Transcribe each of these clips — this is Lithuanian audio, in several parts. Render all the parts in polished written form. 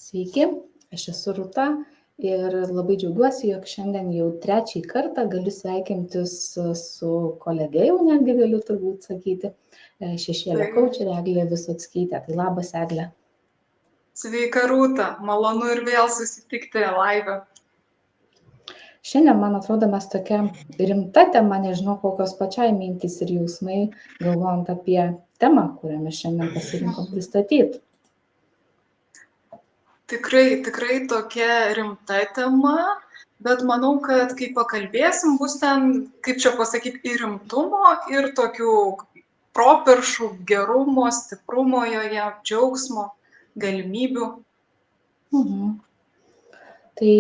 Sveiki, aš esu Rūta ir labai džiaugiuosi, jog šiandien jau trečiai kartą galiu sveikintis su kolege, jau netgi galiu turbūt sakyti, šešėlio kaučerė Eglė Visockytė. Tai labas, Eglė. Sveika, Rūta, malonu ir vėl susitikti live. Šiandien, man atrodo, mes tokia rimta tema, nežinau, kokios pačiai mintys ir jausmai, galvojant apie temą, kurią mes šiandien pasirinkom pristatyti. Tikrai tokia rimta tema, bet manau, kad kai pakalbėsim, bus ten, kaip čia pasakyti, ir rimtumo, ir tokių properšų, gerumo, stiprumo joje, džiaugsmo, galimybių. Tai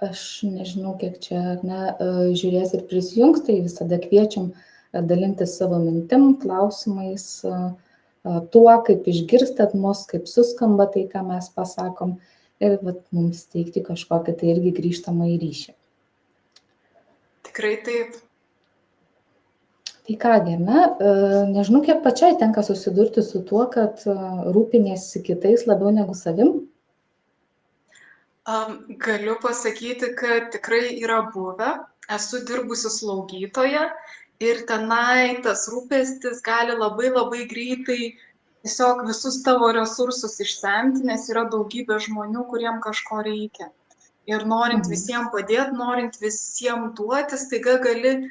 aš nežinau, kiek čia žiūrės ir prisijungs, tai visada kviečiam dalintis savo mintim, klausimais, tuo, kaip išgirstat mus, kaip suskamba tai, ką mes pasakom, ir mums teikti kažkokį tai irgi grįžtamą į ryšį. Tikrai taip. Tai kągi, nežinau, kiek pačiai tenka susidurti su tuo, kad rūpiniesi kitais labiau negu savim. Galiu pasakyti, kad tikrai yra buvę. Esu dirbusi slaugytoja ir tenai tas rūpestis gali labai greitai tiesiog visus tavo resursus išsemti, nes yra daugybė žmonių, kuriem kažko reikia. Ir norint visiems padėti, norint visiems duoti, staiga gali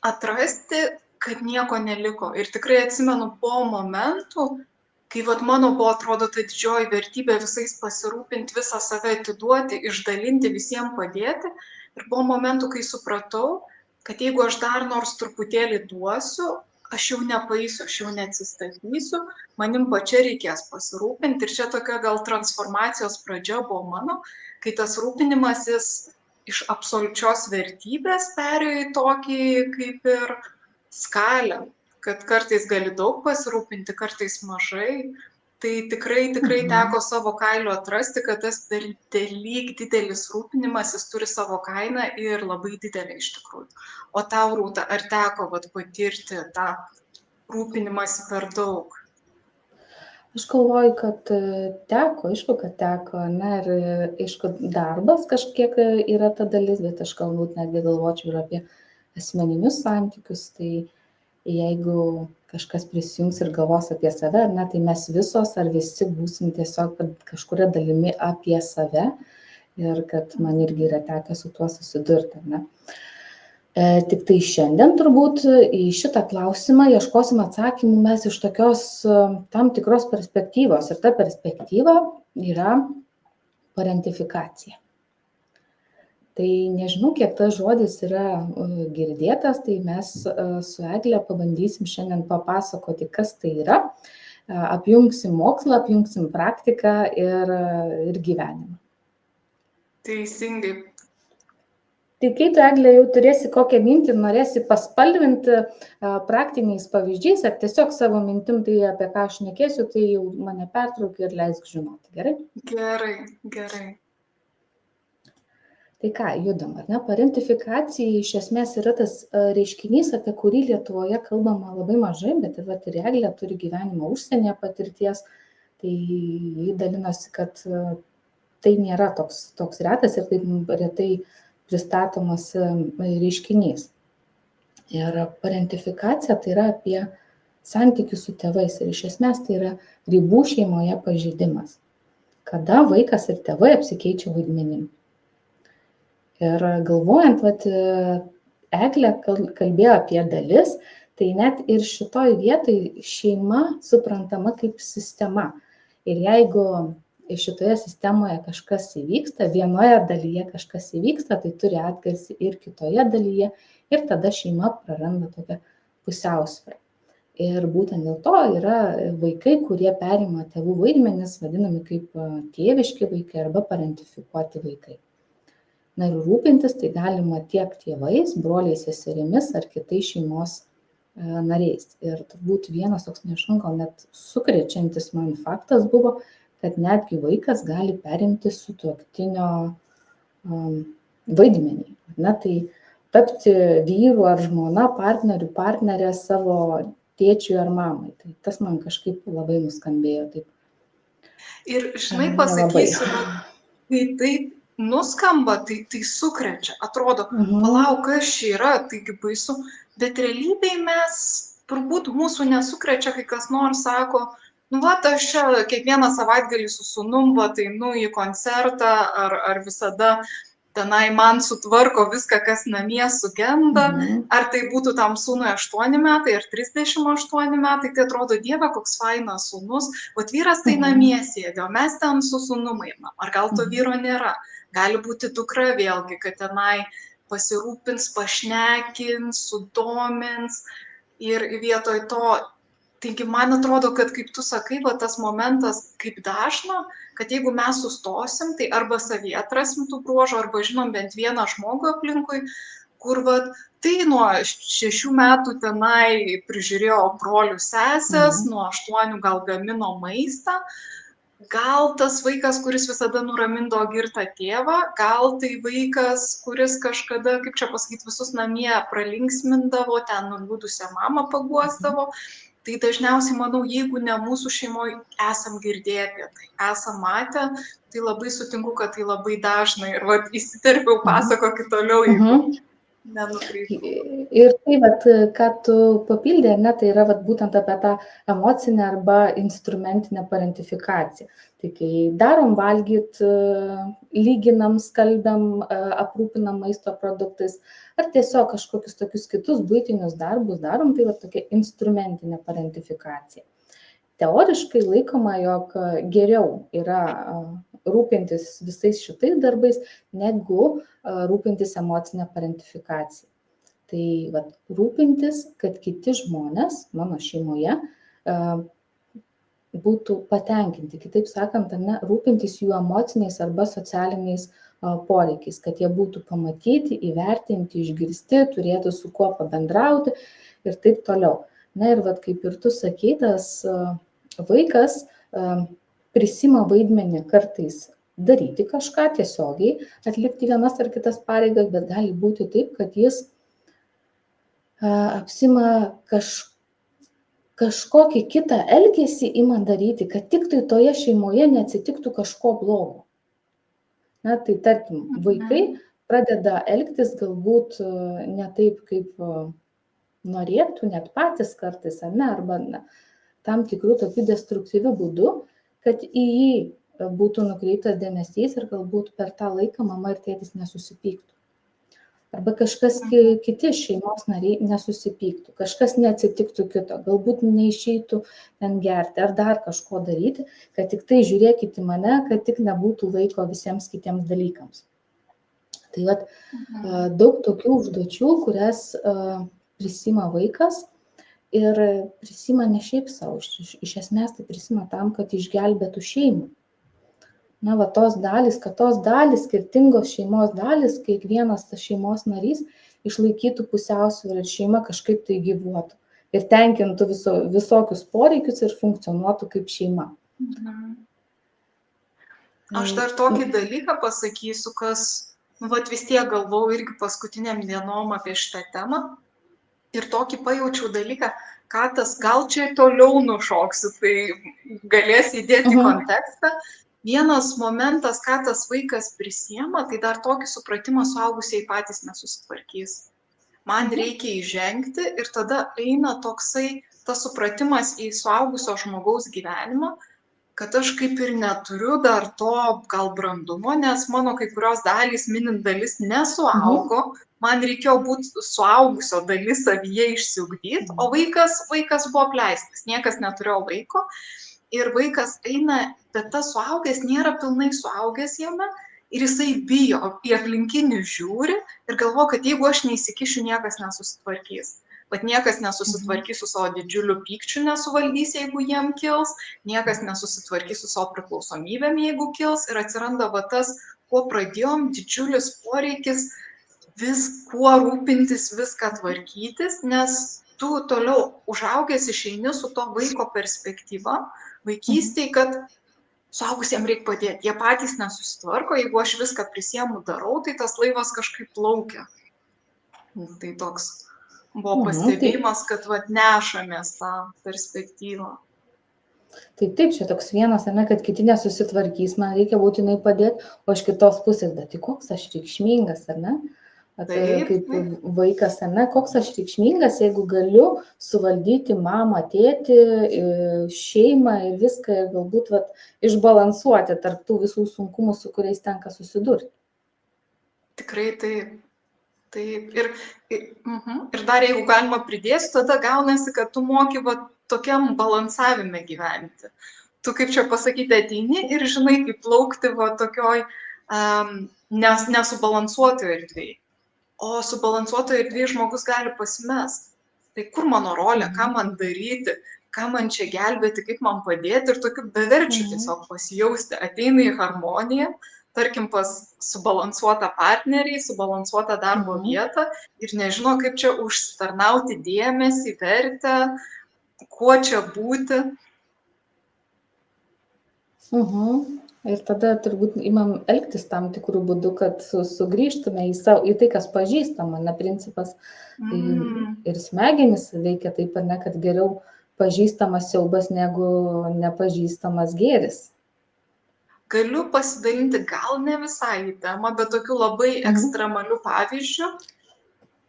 atrasti, kad nieko neliko. Ir tikrai atsimenu po momentų, kai mano buvo, atrodo, ta didžioji vertybė visais pasirūpinti, visą save atiduoti, išdalinti, visiems padėti. Ir buvo momentų, kai supratau, kad jeigu aš dar nors truputėlį duosiu, aš jau nepaisiu, aš jau neatsistatysiu, manim pačia reikės pasirūpinti. Ir čia tokia gal transformacijos pradžia buvo mano, kai tas rūpinimasis iš absoliučios vertybės perėjo į tokį kaip ir skalę, kad kartais gali daug pasirūpinti, kartais mažai. Tai tikrai teko savo kailiu atrasti, kad tas pernelyg didelis rūpinimasis turi savo kainą ir labai didelė iš tikrųjų. O tau, Rūta, ar teko patirti tą rūpinimąsi per daug? Aš galvoju, kad teko, aišku, kad teko, ir aišku, darbas kažkiek yra ta dalis, bet aš galbūt netgi galvočiau ir apie asmeninius santykius, tai jeigu kažkas prisijungs ir galvos apie save, tai mes visos ar visi būsim tiesiog kažkuria dalimi apie save ir kad man irgi yra tekę su tuo susidurti. Tik tai šiandien turbūt į šitą klausimą ieškosim atsakymų mes iš tokios tam tikros perspektyvos. Ir ta perspektyva yra parentifikacija. Tai nežinau, kiek tas žodis yra girdėtas, tai mes su Egle pabandysim šiandien papasakoti, kas tai yra. Apjungsim mokslą, apjungsim praktiką ir gyvenimą. Teisingai. Tai kai tu, Egle, jau turėsi kokią mintį ir norėsi paspalvinti praktiniais pavyzdžiais, ar tiesiog savo mintim, tai apie ką aš šnekėsiu, tai jau mane pertrauk ir leisk žinoti, gerai? Gerai. Tai ką, judam, Parentifikacija iš esmės yra tas reiškinys, apie kurį Lietuvoje kalbama labai mažai, bet ir Eglė turi gyvenimo užsienyje patirties, tai jį dalinosi, kad tai nėra toks retas ir taip retai pristatomas reiškinys. Ir parentifikacija tai yra apie santykius su tėvais ir iš esmės tai yra ribų šeimoje pažeidimas, kada vaikas ir tėvai apsikeičia vaidmenim. Ir galvojant, Eglė kalbėjo apie dalis, tai net ir šitoj vietoj šeima suprantama kaip sistema. Ir jeigu šitoje sistemoje kažkas įvyksta, vienoje dalyje kažkas įvyksta, tai turi atgarsį ir kitoje dalyje, ir tada šeima praranda tokią pusiausvyrą. Ir būtent dėl to yra vaikai, kurie perima tėvų vaidmenis, vadinami kaip tėviški vaikai arba parentifikuoti vaikai. Ir rūpintis tai galima tiek tėvais, broliais, seserimis ar kitais šeimos nariais. Ir turbūt vienas toks, nežinau, gal net sukrečiantis man faktas buvo, kad netgi vaikas gali perimti sutuoktinio vaidmenį. Tai tapti vyru ar žmona, partneriu, partnerė savo tėčiui ar mamai. Tai tas man kažkaip labai nuskambėjo taip. Ir žinai, pasakysiu, kai taip nuskamba, tai sukrečia. Atrodo, Mhm. palauk, kas čia yra, taigi baisu. Bet realybėj mes, turbūt mūsų nesukrečia, kai kas nors sako, nu va, aš čia kiekvieną savaitgalį su sūnum, va, tai nu į koncertą, ar visada tenai man sutvarko viską, kas namie sugenda, Mhm. ar tai būtų tam sūnui 8 metai, ar 38 metai, tai atrodo, Dieve, koks fainas sūnus, vat vyras tai namie sėdi, o mes ten su sūnum einam, ar gal to vyro nėra, gali būti dukra vėlgi, kad tenai pasirūpins, pašnekins, sudomins ir vietoj to. Taigi man atrodo, kad kaip tu sakai, va tas momentas kaip dažna, kad jeigu mes sustosim, tai arba savyje atrasim tų bruožų, arba žinom bent vieną žmogų aplinkui, kur va tai nuo 6 metų tenai prižiūrėjo brolių sesės, nuo 8 gal gamino maistą, gal tas vaikas, kuris visada nuramindavo girtą tėvą, gal tai vaikas, kuris kažkada, kaip čia pasakyti, visus namie pralinksmindavo, ten nuliūdusią mamą paguosdavo. Tai dažniausiai, manau, jeigu ne mūsų šeimoje esam girdėję apie tai, esam matę, tai labai sutinku, kad tai labai dažnai. Ir vat įsiterpiau, pasakokit toliau, jeigu nenukreipčiau. Ir tai, vat, ką tu papildė, ne, tai yra vat, būtent apie tą emocinę arba instrumentinę parentifikaciją. Tai kai darom valgyt, lyginam, skalbiam, aprūpinam maisto produktais, ar tiesiog kažkokius tokius kitus buitinius darbus darom, tai va tokia instrumentinė parentifikacija. Teoriškai laikoma, jog geriau yra rūpintis visais šitais darbais, negu rūpintis emocinę parentifikaciją. Tai va, rūpintis, kad kiti žmonės mano šeimoje būtų patenkinti, kitaip sakant, ne, rūpintis jų emociniais arba socialiniais poreikiais, kad jie būtų pamatyti, įvertinti, išgirsti, turėtų su kuo pabendrauti ir taip toliau. Na ir vat, kaip ir tu sakei, tas vaikas prisima vaidmenį kartais daryti kažką tiesiogiai, atlikti vienas ar kitas pareigas, bet gali būti taip, kad jis apsima kažkokį kitą elgesį ima daryti, kad tik tai toje šeimoje neatsitiktų kažko blogo. Na, tai tarkim, vaikai pradeda elgtis galbūt ne taip, kaip norėtų, net patys kartais, ar ne, arba ne, tam tikrų tokių destruktyvių būdų, kad į jį būtų nukreiptas dėmesys ir galbūt per tą laiką mama ir tėtis nesusipyktų. Arba kažkas kiti šeimos nariai nesusipyktų, kažkas neatsitiktų kito, galbūt neišeitų ten gerti ar dar kažko daryti, kad tik tai žiūrėkite į mane, kad tik nebūtų laiko visiems kitiems dalykams. Tai vat, daug tokių užduočių, kurias prisima vaikas ir prisima ne šiaip savo, iš esmės tai prisima tam, kad išgelbėtų šeimą. Na, va, tos dalys, skirtingos šeimos dalys, kiekvienas tas šeimos narys išlaikytų pusiausvyrą ir šeima kažkaip tai gyvuotų ir tenkintų visokius poreikius ir funkcionuotų kaip šeima. Aš dar tokį dalyką pasakysiu, kas, nu, vat vis tiek galvau irgi paskutiniam dienom apie šitą temą ir tokį pajaučiau dalyką, ką tas, gal čia toliau nušoksiu, tai galės įdėti kontekstą. Vienas momentas, ką tas vaikas prisiema, tai dar tokį supratimą suaugusiai patys nesusitvarkys. Man reikia įžengti ir tada eina toksai tas supratimas į suaugusio žmogaus gyvenimą, kad aš kaip ir neturiu dar to gal brandumo, nes mano kai kurios dalys, minint dalis, nesuaugo, man reikėjo būti suaugusio dalis savyje išsiugdyti, o vaikas buvo apleistas, niekas neturėjo laiko. Ir vaikas eina, bet tas suaugęs nėra pilnai suaugęs jame ir jisai bijo, į aplinkinių žiūri ir galvo, kad jeigu aš neįsikišiu, niekas nesusitvarkys. Bet niekas nesusitvarkys su savo didžiuliu pykčiu, nesuvaldys, jeigu jiem kils, niekas nesusitvarkys su savo priklausomybėm, jeigu kils ir atsiranda va tas, kuo pradėjom, didžiulis poreikis kuo rūpintis, viską tvarkytis, nes tu toliau užaugęs išeini su to vaiko perspektyva, vaikystėje, kad suaugusiems reikia padėti. Jie patys nesusitvarko, jeigu aš viską prisiemu darau, tai tas laivas kažkaip plaukia. Tai toks buvo pastebėjimas, kad nešamės tą perspektyvą. Tai taip, čia toks vienas, kad kiti nesusitvarkys, man reikia būtinai padėti, o iš kitos pusės, bet tai koks aš reikšmingas, Taip, kaip taip. vaikas, koks aš reikšmingas, jeigu galiu suvaldyti mamą, tėtį, šeimą ir viską ir galbūt išbalansuoti tarp tų visų sunkumų, su kuriais tenka susidurti. Tikrai taip. Taip. Ir dar jeigu galima pridėsiu, tada gaunasi, kad tu moki tokiam balansavime gyventi. Tu, kaip čia pasakyti, ateini ir žinai, kaip plaukti tokioj nesubalansuotoje erdvėje. O subalansuotoje erdvėje žmogus gali pasimest. Tai kur mano rolė, ką man daryti, ką man čia gelbėti, kaip man padėti ir tokiu beverčiu tiesiog pasijausti. Ateina į harmoniją, tarkim pas subalansuotą partnerį, subalansuotą darbo vietą ir nežino, kaip čia užsitarnauti dėmesį, vertę, kuo čia būti. Ir tada turbūt imam elgtis tam tikrų būdų, kad sugrįžtume į tai, kas pažįstama, principas. Ir smegenys veikia taip, kad geriau pažįstamas siaubas negu nepažįstamas gėris. Galiu pasidalinti gal ne visai į temą, bet tokiu labai ekstremaliu pavyzdžiu.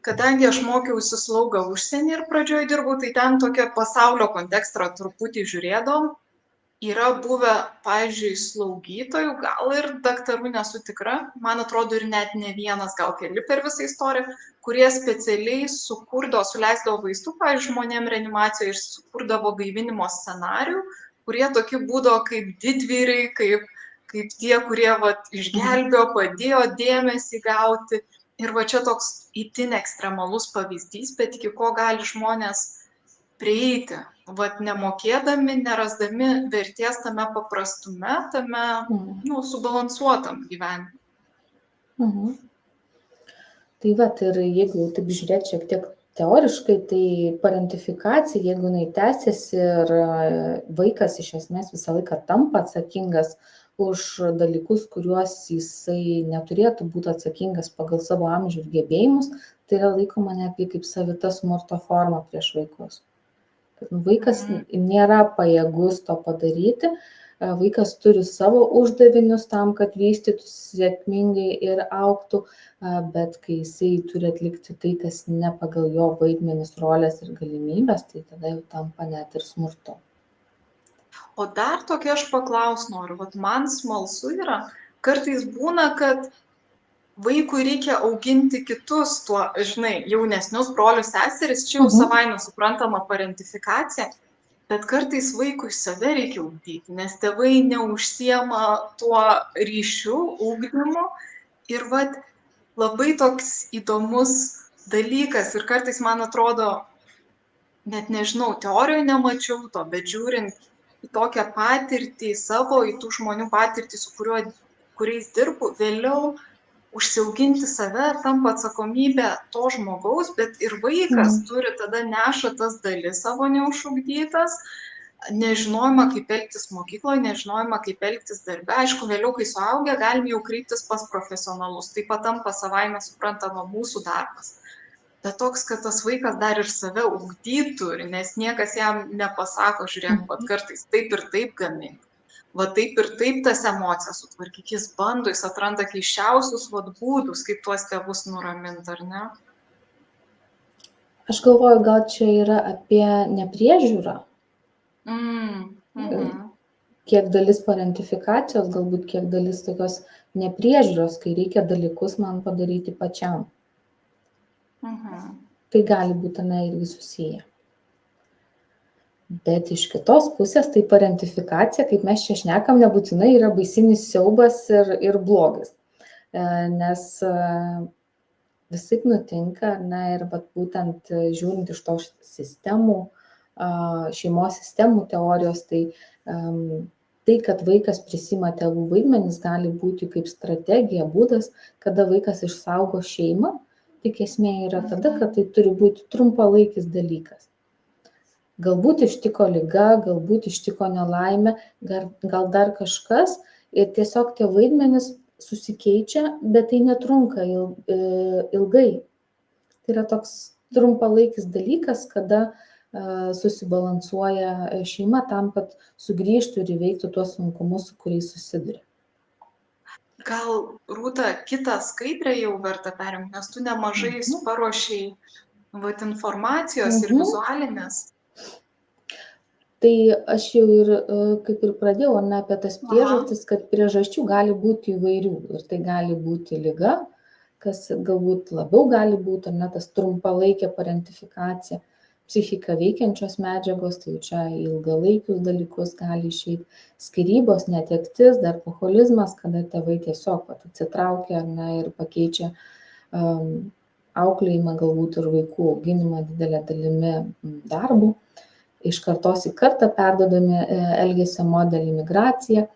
Kadangi aš mokiausi slaugą užsienį ir pradžioje dirbau, tai ten tokia pasaulio kontekstą truputį žiūrėdom. Yra buvę, pavyzdžiui, slaugytojų, gal ir daktarų nesu tikra, man atrodo ir net ne vienas, gal keli per visą istoriją, kurie specialiai suleisdavo vaistų, pavyzdžiui, žmonėm reanimacijoje ir sukurdavo gaivinimo scenarijų, kurie tokie būdavo kaip didvyriai, kaip tie, kurie išgelbėjo, padėjo dėmesį gauti. Ir čia toks itin ekstremalus pavyzdys, bet iki ko gali žmonės prieiti, nemokėdami, nerasdami vertės tame paprastume, tame subalansuotam gyvenime. Tai ir jeigu taip žiūrėti šiek tiek teoriškai, tai parentifikacija, jeigu jinai tęsiasi ir vaikas iš esmės visą laiką tampa atsakingas už dalykus, kuriuos jisai neturėtų būti atsakingas pagal savo amžių ir gebėjimus, tai yra laikoma netgi kaip savita smurto forma prieš vaikus. Vaikas nėra pajėgus to padaryti, vaikas turi savo uždavinius tam, kad vystytųsi sėkmingai ir augtų, bet kai jisai turi atlikti tai, kas ne pagal jo vaidmenis, rolės ir galimybės, tai tada jau tampa net ir smurtu. O dar tokia aš paklaus noriu, man smalsu yra, kartais būna, kad vaikui reikia auginti kitus, jaunesnius brolius seseris, čia jau savaime suprantama parentifikacija, bet kartais vaikui save reikia ugdyti, nes tėvai neužsiema tuo ryšiu, ugdymu ir labai toks įdomus dalykas ir kartais man atrodo, net nežinau, teorijoje nemačiau to, bet žiūrint į tokią patirtį savo, į tų žmonių patirtį, su kuriais dirbu, vėliau užsiauginti save tampa atsakomybė to žmogaus, bet ir vaikas turi tada neša tas dalis savo neužugdytas, nežinojimą, kaip elgtis mokykloje, nežinojimą, kaip elgtis darbe. Aišku, vėliau, kai suaugę, galime jau kreiptis pas profesionalus, tai patampa savaime suprantama mūsų darbas. Bet toks, kad tas vaikas dar ir save ugdytų, nes niekas jam nepasako, žiūrėk, kartais taip ir taip gamink. Taip ir taip tas emocijas sutvarkyti, jis bando, jis atranda keiščiausius būdus, kaip tuos tėvus nuraminti, ar ne? Aš galvoju, gal čia yra apie nepriežiūrą. Kiek dalis parentifikacijos, galbūt kiek dalis tokios nepriežiūros, kai reikia dalykus man padaryti pačiam. Tai gali būti irgi susiję. Bet iš kitos pusės, tai parentifikacija, kaip mes čia šnekam, nebūtinai yra baisinis siaubas ir blogis. Nes visaip nutinka, ir būtent žiūrint iš to sistemų, šeimos sistemų teorijos, tai, kad vaikas prisima tėvų vaidmenis, gali būti kaip strategija, būdas, kada vaikas išsaugo šeimą, tik esmė yra tada, kad tai turi būti trumpalaikis dalykas. Galbūt ištiko liga, galbūt ištiko nelaimė, gal dar kažkas ir tiesiog tie vaidmenys susikeičia, bet tai netrunka ilgai. Tai yra toks trumpalaikis dalykas, kada susibalansuoja šeima tam, kad sugrįžtų ir įveiktų tuos sunkumus, su kuriais susiduria. Gal, Rūta, kitą skaidrę jau verta perimti, nes tu nemažai paruošiai informacijos ir vizualinės. Tai aš jau ir kaip ir pradėjau apie tas priežastis, kad priežasčių gali būti įvairių. Ir tai gali būti liga, kas galbūt labiau gali būti, tas trumpalaikė parentifikacija, psichiką veikiančios medžiagos, tai čia ilgalaikius dalykus gali išeiti, skyrybos, netektis, darboholizmas, kada tėvai tiesiog atsitraukia ir pakeičia auklėjimą, galbūt ir vaikų auginimą didelę dalimi darbų. Iš kartos į kartą perduodami elgesio modeliai, migracija,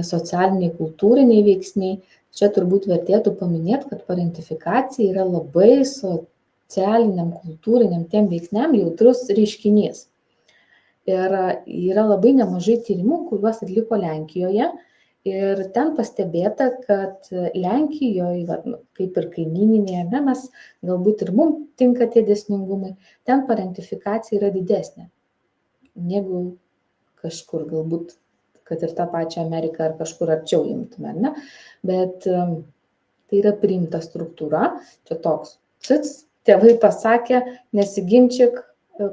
socialiniai, kultūriniai veiksniai. Čia turbūt vertėtų paminėti, kad parentifikacija yra labai socialiniam, kultūriniam tiem veiksniam jautrus reiškinys. Ir yra labai nemažai tyrimų, kuriuos atliko Lenkijoje. Ir ten pastebėta, kad Lenkijoje, kaip ir kaimyninėje, mes galbūt ir mums tinka tie dėsningumai, ten parentifikacija yra didesnė negu kažkur, galbūt, kad ir tą pačią Ameriką ar kažkur arčiau imtume, ne? Bet tai yra priimta struktūra, čia toks, tėvai pasakė, nesiginčyk,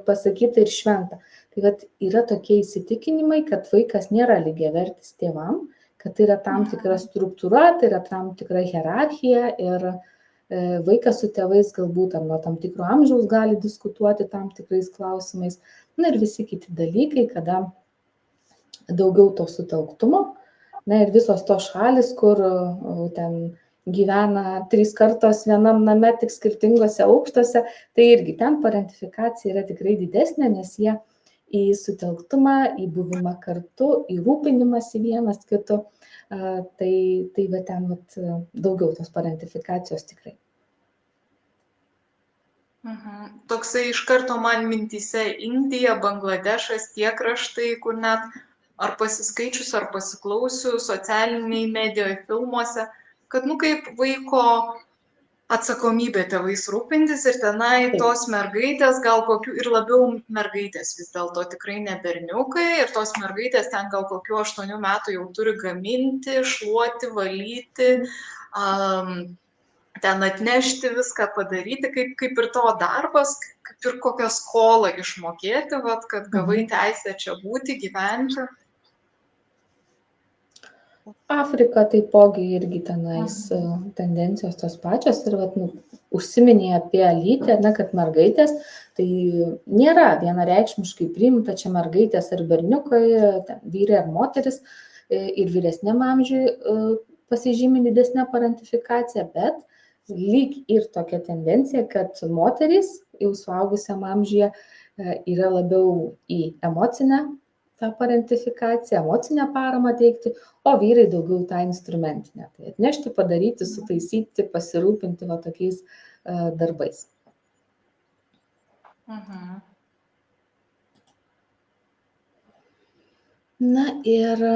pasakyta ir šventa. Tai kad yra tokie įsitikinimai, kad vaikas nėra lygiavertis tėvam, kad tai yra tam tikra struktūra, tai yra tam tikra hierarchija ir vaikas su tėvais galbūt ar nuo tam tikro amžiaus gali diskutuoti tam tikrais klausimais. Ir visi kiti dalykai, kada daugiau to sutelktumo. Ir visos tos šalis, kur ten gyvena 3 kartos vienam name, tik skirtingose aukštuose, tai irgi ten parentifikacija yra tikrai didesnė, nes jie į sutelktumą, į buvimą kartu, į rūpinimąsi vienas kitu, tai va ten daugiau tos parentifikacijos tikrai. Toksai iš karto man mintyse Indija, Bangladešas, tie kraštai, kur net ar pasiskaičius, ar pasiklausius socialiniai medijoje, filmuose, kad kaip vaiko atsakomybė tėvais rūpintis ir tenai tos mergaitės, gal kokių ir labiau mergaitės vis dėlto tikrai ne berniukai ir tos mergaitės ten gal kokių 8 metų jau turi gaminti, šluoti, valyti, ten atnešti viską padaryti, kaip ir tavo darbas, kaip ir kokią skolą išmokėti, kad gavai teisę čia būti, gyventi. Afrika taipogi irgi tenais tendencijos tos pačios ir užsiminė apie lytį, kad mergaitės, tai nėra vienareikšmiškai priimta čia mergaitės ar berniukai, vyrai ar moteris ir vyresniam amžiui pasižymi didesnė parentifikacija, bet lyg ir tokia tendencija, kad moterys jau suaugusiam amžiuje yra labiau į emocinę tą parentifikaciją, emocinę paramą teikti, o vyrai daugiau tą instrumentinę. Tai atnešti, padaryti, sutaisyti, pasirūpinti tokiais darbais. Ir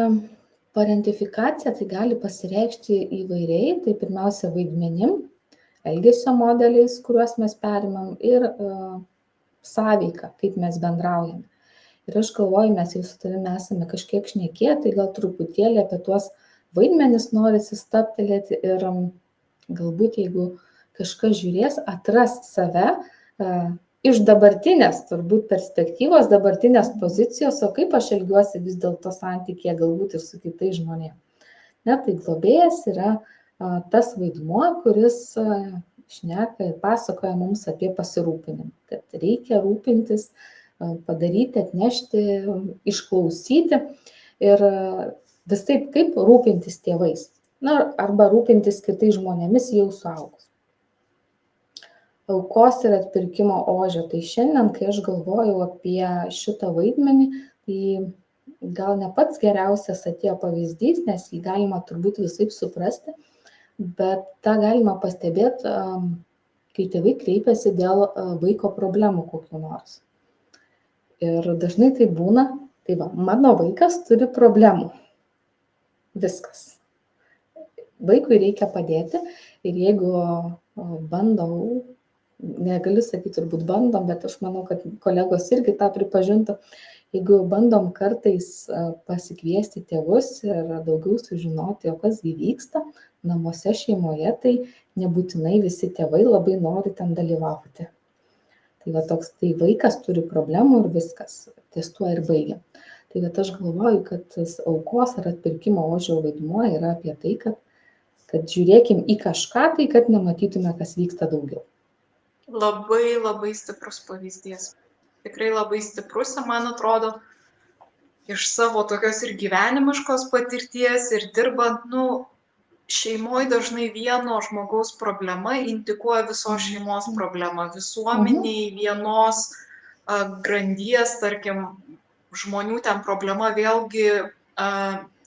parentifikacija tai gali pasireikšti įvairiai, tai pirmiausia vaidmenim, elgesio modeliais, kuriuos mes perimam ir sąveika, kaip mes bendraujame. Ir aš galvoju, mes jau su tavimi esame kažkiek šnekėję, tai gal truputėlį apie tuos vaidmenis norisi stabtelėti ir galbūt jeigu kažkas žiūrės, atras save iš dabartinės turbūt perspektyvos, dabartinės pozicijos, o kaip aš elgiuosi vis dėlto santykėje galbūt ir su kitais žmonėmis. Tai globėjas yra tas vaidmuo, kuris šneka ir pasakoja mums apie pasirūpinimą, kad reikia rūpintis, padaryti, atnešti, išklausyti ir vis taip kaip rūpintis tėvais, arba rūpintis kitais žmonėmis jau suaugus. Aukos ir atpirkimo ožio. Tai šiandien, kai aš galvojau apie šitą vaidmenį, tai gal ne pats geriausias atėjo pavyzdys, nes jį galima turbūt visaip suprasti, bet tą galima pastebėti, kai tėvai kreipiasi dėl vaiko problemų kokių nors. Ir dažnai tai būna, mano vaikas turi problemų. Viskas. Vaikui reikia padėti ir jeigu bandau negaliu sakyti turbūt bandom, bet aš manau, kad kolegos irgi tą pripažintų, jeigu bandom kartais pasikviesti tėvus ir daugiau sužinoti, o kas gi vyksta namuose, šeimoje, tai nebūtinai visi tėvai labai nori ten dalyvauti. Tai va toks, tai vaikas turi problemų ir viskas, ties tuo ir baigia. Tai va aš galvoju, kad tas aukos ar atpirkimo ožio vaidmuo yra apie tai, kad žiūrėkim į kažką tai, kad nematytume, kas vyksta daugiau. Labai, labai stiprus pavyzdys. Tikrai labai stiprus, man atrodo, iš savo tokios ir gyvenimiškos patirties ir dirbant, šeimoje dažnai vieno žmogaus problema indikuoja visos šeimos problemą. Visuomeniai vienos grandies, tarkim, žmonių ten problema vėlgi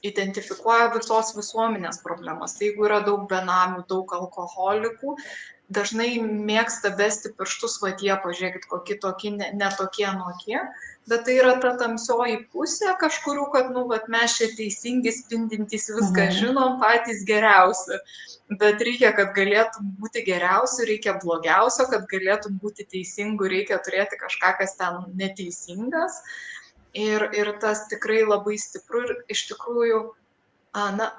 identifikuoja visos visuomenės problemas. Tai jeigu yra daug benamių, daug alkoholikų, dažnai mėgsta besti pirštus, va tie, pažiūrėkit, kokie tokie, netokie anokie, bet tai yra ta tamsioji pusė kažkurių, kad, mes čia teisingi, spindintys, viską žinom, patys geriausi. Bet reikia, kad galėtum būti geriausiu, reikia blogiausio, kad galėtum būti teisingu, reikia turėti kažką, kas ten neteisingas. Ir tas tikrai labai stipru ir iš tikrųjų,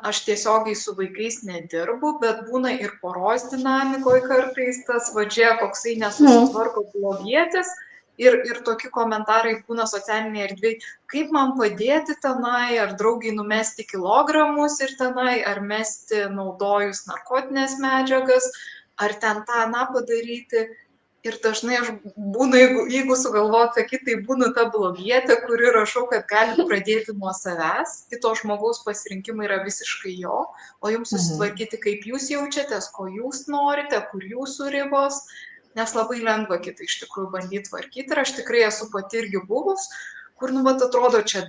aš tiesiogiai su vaikais nedirbu, bet būna ir poros dinamikoje kartais tas vadžia, koksai nesusitvarko blogietis ir tokie komentarai būna socialinėje erdvėje, kaip man padėti tenai, ar draugiai numesti kilogramus ir tenai, ar mesti naudojus narkotinės medžiagas, ar ten tą padaryti. Ir dažnai aš būnu, jeigu sugalvoju atsakyti, tai būnu ta blogietė, kuri rašau, kad gali pradėti nuo savęs, kito žmogaus pasirinkimai yra visiškai jo, o jums susitvarkyti, kaip jūs jaučiatės, ko jūs norite, kur jūsų ribos, nes labai lengva kitą iš tikrųjų bandyti tvarkyti. Ir aš tikrai esu pati irgi buvus, kur, atrodo, čia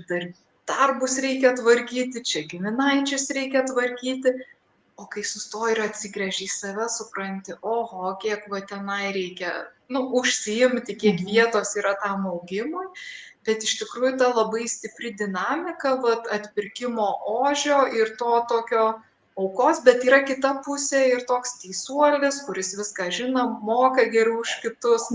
darbus reikia tvarkyti, čia giminaičius reikia tvarkyti. O kai sustoji ir atsigręži į save, supranti, oho, kiek va tenai reikia, užsiimti, kiek vietos yra tam augimui, bet iš tikrųjų ta labai stipri dinamika, atpirkimo ožio ir to tokio aukos, bet yra kita pusė ir toks teisuolis, kuris viską žino, moka geriau už kitus.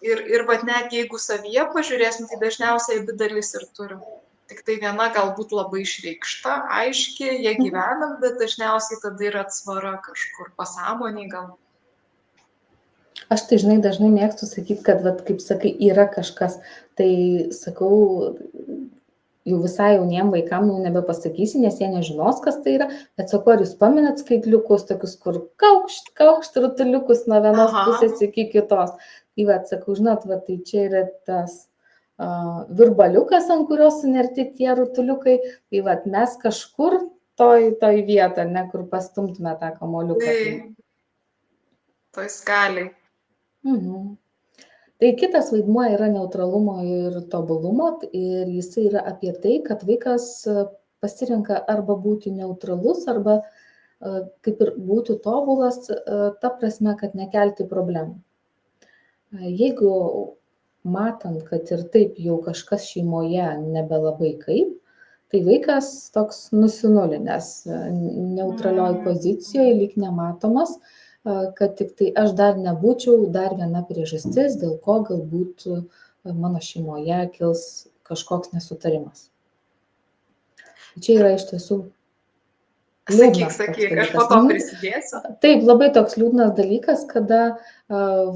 Ir net jeigu savyje pažiūrėsim, tai dažniausiai abi dalis ir turim. Tik tai viena galbūt labai išreikšta, aiški, jie gyvenam, bet dažniausiai tada yra atsvara kažkur pasąmoniai gal. Aš tai, žinai, dažnai mėgstu sakyti, kad, kaip sakai, yra kažkas, tai sakau, jau visai jauniem vaikam nebepasakysi, nes jie nežinos, kas tai yra, bet sakau, ar jūs pamenat skaitliukus tokius, kur kaukšt rutuliukus nuo vienos pusės iki kitos. Tai sakau, žinot, tai čia yra tas virbaliukas, ant kurios sunerti tie rutuliukai, tai mes kažkur toj vietą, kur pastumtume tą kamuoliuką. Toj skaliai. Tai kitas vaidmuo yra neutralumo ir tobulumo ir jisai yra apie tai, kad vaikas pasirenka arba būti neutralus, arba kaip ir būti tobulas, ta prasme, kad nekelti problemų. Jeigu matant, kad ir taip jau kažkas šeimoje nebelabai kaip, tai vaikas toks nusinulinęs, neutralioj pozicijoje, lyg nematomas, kad tik tai aš dar nebūčiau dar viena priežastis, dėl ko galbūt mano šeimoje kils kažkoks nesutarimas. Čia yra iš tiesų liūdnas. Sakyk, aš po to prisidėsiu. Taip, labai toks liūdnas dalykas, kada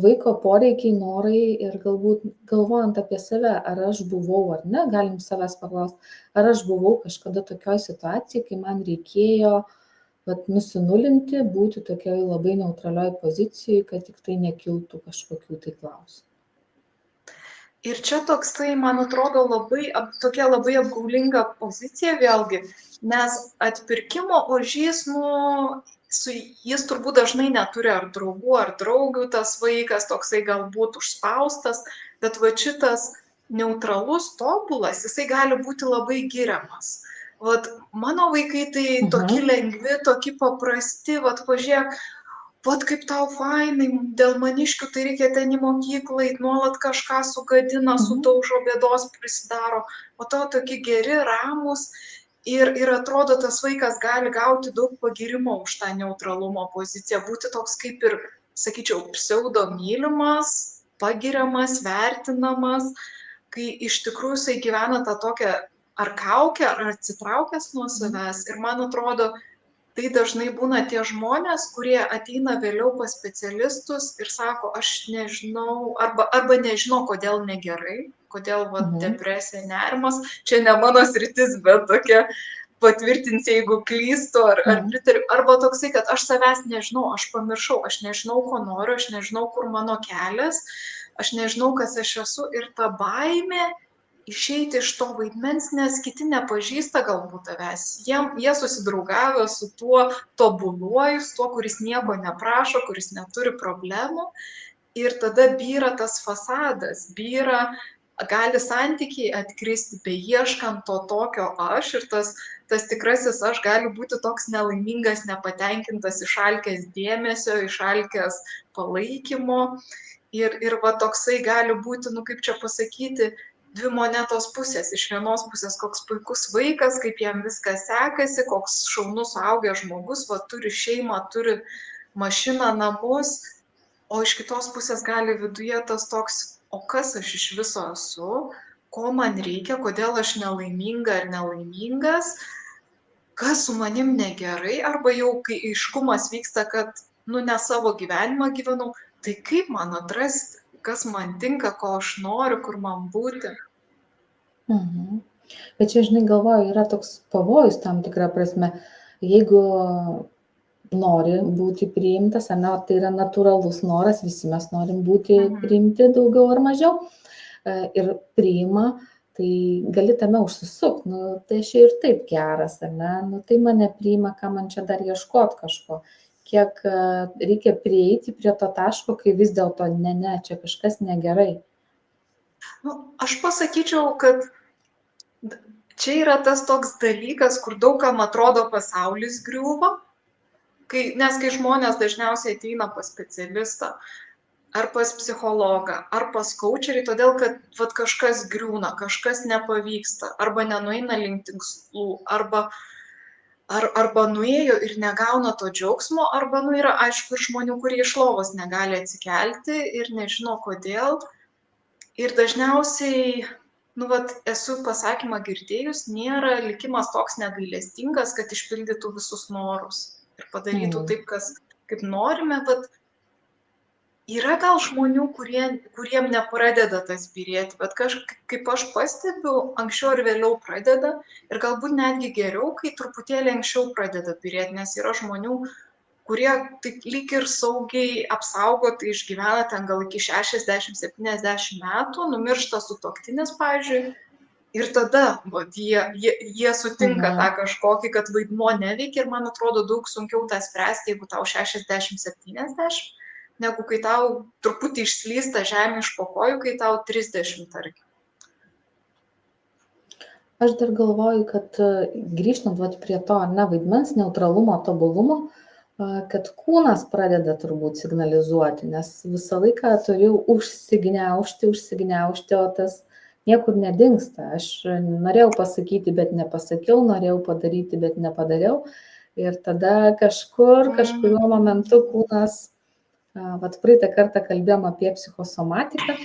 vaiko poreikiai, norai ir galbūt galvojant apie save, ar aš buvau ar ne, galim savęs paklausti, ar aš buvau kažkada tokioj situacijai, kai man reikėjo nusinulinti, būti tokioj labai neutralioj pozicijai, kad tik tai nekiltų kažkokių tai klausimų. Ir čia toksai, man atrodo, tokia labai apgaulinga pozicija vėlgi, nes atpirkimo ožys, jis turbūt dažnai neturi ar draugų, ar draugių, tas vaikas toksai galbūt užspaustas, bet šitas neutralus, tobulas, jisai gali būti labai giriamas. Mano vaikai tai tokie lengvi, tokie paprasti, pažiūrėk, kaip tau fainai, dėl maniškių tai reikia ten į mokyklą, nuolat kažką sugadina, sudaužo, bėdos prisidaro, o to tokie geri, ramus ir atrodo, tas vaikas gali gauti daug pagirimo už tą neutralumo poziciją, būti toks kaip ir sakyčiau, pseudo mylimas, pagiriamas, vertinamas, kai iš tikrųjų jisai gyvena tą tokią ar kaukę, ar atsitraukęs nuo savęs. Ir man atrodo, tai dažnai būna tie žmonės, kurie ateina vėliau pas specialistus ir sako, aš nežinau, arba nežino, kodėl negerai, kodėl va, Mhm. depresija, nerimas. Čia ne mano sritis, bet tokia patvirtins, jeigu klystu ar Mhm. pritariu. Arba toksai, kad aš savęs nežinau, aš pamiršau, aš nežinau, ko noriu, aš nežinau, kur mano kelias, aš nežinau, kas aš esu. Ir ta baimė išeiti iš to vaidmens, nes kiti nepažįsta galbūt tavęs. Jie susidraugavę su tuo tobuluoju, su tuo, kuris nieko neprašo, kuris neturi problemų. Ir tada byra tas fasadas, gali santykiai atkristi, beieškant to tokio aš, ir tas tikrasis aš gali būti toks nelaimingas, nepatenkintas, išalkęs dėmesio, išalkęs palaikymo. Ir va toksai gali būti, nu kaip čia pasakyti, dvi monetos pusės. Iš vienos pusės koks puikus vaikas, kaip jam viskas sekasi, koks šaunus suaugęs žmogus, va turi šeimą, turi mašiną, namus, o iš kitos pusės gali viduje tas toks, o kas aš iš viso esu, ko man reikia, kodėl aš nelaiminga ar nelaimingas, kas su manim negerai, arba jau kai aiškumas vyksta, kad nu ne savo gyvenimą gyvenau, tai kaip man atrasti, kas man tinka, ko aš noriu, kur man būti. Mhm. Bet čia, žinai, galvoju, yra toks pavojus tam tikrą prasme. Jeigu nori būti priimtas, ar ne, tai yra natūralus noras, visi mes norim būti priimti daugiau ar mažiau ir priima, tai gali tame užsisukti, nu, tai aš ir taip geras, ar ne, nu, tai mane priima, ką man čia dar ieškot kažko, kiek reikia prieiti prie to taško, kai vis dėlto ne, čia kažkas negerai. Nu, aš pasakyčiau, kad čia yra tas toks dalykas, kur daugam atrodo pasaulis griūva, nes kai žmonės dažniausiai ateina pas specialistą, ar pas psichologą, ar pas coacherį, todėl kad vat, kažkas griūna, kažkas nepavyksta, arba nenueina link tikslų, arba nuėjo ir negauna to džiaugsmo, arba nu yra aišku ir žmonių, kurie iš lovos negali atsikelti ir nežino kodėl. Ir dažniausiai, nu vat, esu pasakymą girdėjus, nėra likimas toks negailestingas, kad išpildytų visus norus ir padarytų taip, kaip norime, bet yra gal žmonių, kuriem nepradeda tas byrėti, bet kaip aš pastebiu, anksčiau ar vėliau pradeda ir galbūt netgi geriau, kai truputėlį anksčiau pradeda byrėti, nes yra žmonių, kurie taip lyg ir saugiai apsaugotai išgyvena ten gal iki 60-70 metų, numiršta sutuoktinis, pavyzdžiui, ir tada vat, jie sutinka tą kažkokį, kad vaidmuo neveikia ir man atrodo daug sunkiau tą spręsti, jeigu tau 60-70, negu kai tau truputį išslysta žemė iš po kojų, kai tau 30, tarkim. Aš dar galvoju, kad grįžtant vat, prie to, ar ne, vaidmens, neutralumo, tobulumo, kad kūnas pradeda turbūt signalizuoti, nes visą laiką turiu užsigniaužti, o tas niekur nedingsta. Aš norėjau pasakyti, bet nepasakiau, norėjau padaryti, bet nepadariau. Ir tada kažkuriuo momentu kūnas, vat praeitą kartą kalbėjom apie psichosomatiką,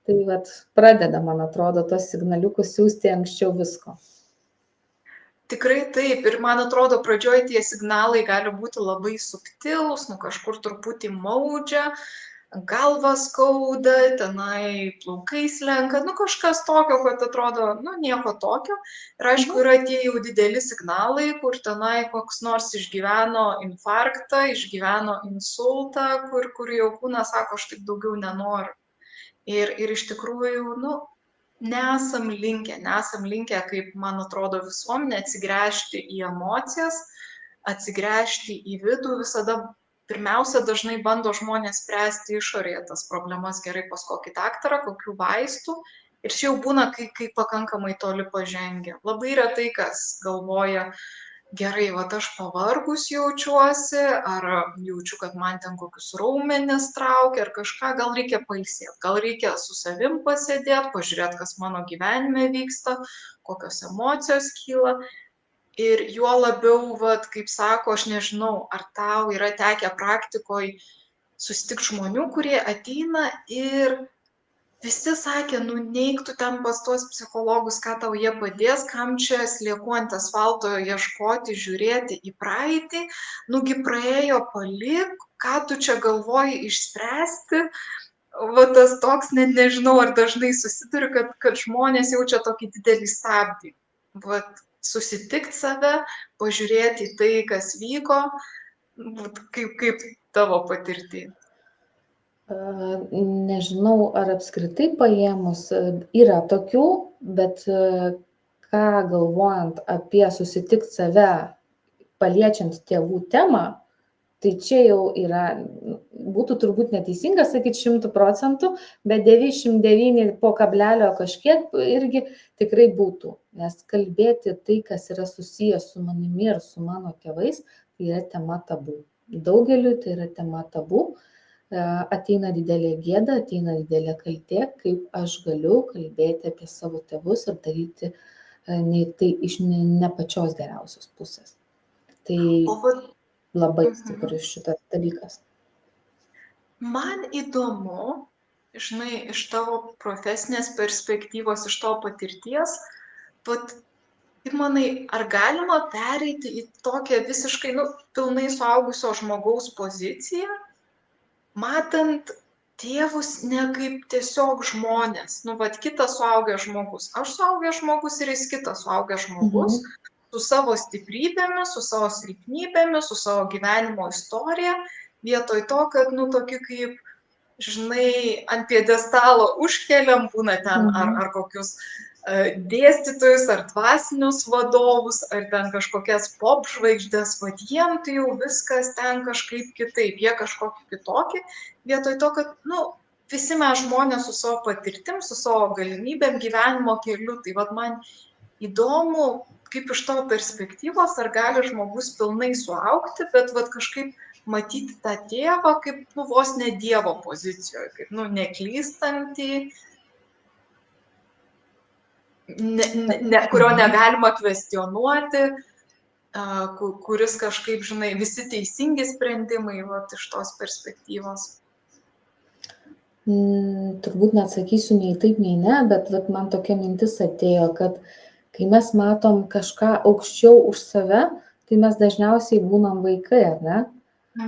tai vat pradeda, man atrodo, tos signaliukus siųsti anksčiau visko. Tikrai taip, ir man atrodo, pradžioj tie signalai gali būti labai subtilūs, nu kažkur truputį maudžia, galvą skauda, tenai plaukai slenka, nu kažkas tokio, kad atrodo, nu nieko tokio. Ir aišku, yra tie jau dideli signalai, kur tenai koks nors išgyveno infarktą, išgyveno insultą, kur jau kūnas sako, aš taip daugiau nenoriu. Ir iš tikrųjų, nu, nesam linkę, kaip man atrodo visuomenė, atsigręžti į emocijas, atsigręžti į vidų, visada pirmiausia dažnai bando žmonės spręsti išorėje tas problemas, gerai pas kokį daktarą, kokių vaistų, ir čia jau būna, kai pakankamai toli pažengia. Labai retai kas galvoja, gerai, vat aš pavargus jaučiuosi, ar jaučiu, kad man ten kokius raumenis traukia, ar kažką, gal reikia pailsėti, gal reikia su savim pasėdėti, pažiūrėti, kas mano gyvenime vyksta, kokios emocijos kyla. Ir juo labiau, vat, kaip sako, aš nežinau, ar tau yra tekę praktikoje susitikti žmonių, kurie ateina ir visi sakė, nu neik tu ten pas tuos psichologus, ką tau jie padės, kam čia slieku ant asfalto ieškoti, žiūrėti į praeitį, nugi praėjo, palik, ką tu čia galvoji išspręsti. Va tas toks, net nežinau, ar dažnai susiduriu, kad žmonės jaučia tokį didelį stabdį. Va, susitikti save, pažiūrėti į tai, kas vyko, kaip tavo patirtį. Nežinau, ar apskritai paėmus yra tokių, bet ką galvojant apie susitikti save paliečiant tėvų temą, tai čia jau yra, būtų turbūt neteisinga sakyti 100%, bet 99 po kablelio kažkiek irgi tikrai būtų. Nes kalbėti tai, kas yra susijęs su manimi ir su mano tėvais, tai yra tema tabu. Daugeliui tai yra tema tabu. Ateina didelė gėda, ateina didelė kaltė, kaip aš galiu kalbėti apie savo tėvus ir daryti tai iš ne pačios geriausios pusės. Tai labai stiprus šitas dalykas. Man įdomu, žinai, iš tavo profesinės perspektyvos, iš tavo patirties, kaip manai, ar galima pereiti į tokią visiškai, pilnai suaugusio žmogaus poziciją, matant tėvus ne kaip tiesiog žmonės, kitas suaugęs žmogus. Aš suaugęs žmogus ir jis kitas suaugęs žmogus, su savo stiprybėmis, su savo silpnybėmis, su savo gyvenimo istorija, vietoj to, kad, tokį kaip, žinai, ant pjedestalo užkeliam, būna ten ar kokius dėstytojus, ar dvasinius vadovus, ar ten kažkokias pop žvaigždės, jiem tai jau viskas ten kažkaip kitaip, jie kažkokie kitokie, vietoj to, kad, visi mes žmonės su savo patirtim, su savo galimybėm, gyvenimo keliu, tai man įdomu, kaip iš tavo perspektyvos, ar gali žmogus pilnai suaugti, bet kažkaip matyti tą tėvą kaip, vos ne Dievo pozicijoje, kaip, neklystantį, kurio negalima kvestionuoti, kuris kažkaip, žinai, visi teisingi sprendimai iš tos perspektyvos. Turbūt neatsakysiu nei taip, nei ne, bet man tokia mintis atėjo, kad kai mes matom kažką aukščiau už save, tai mes dažniausiai būnam vaikai, ar ne?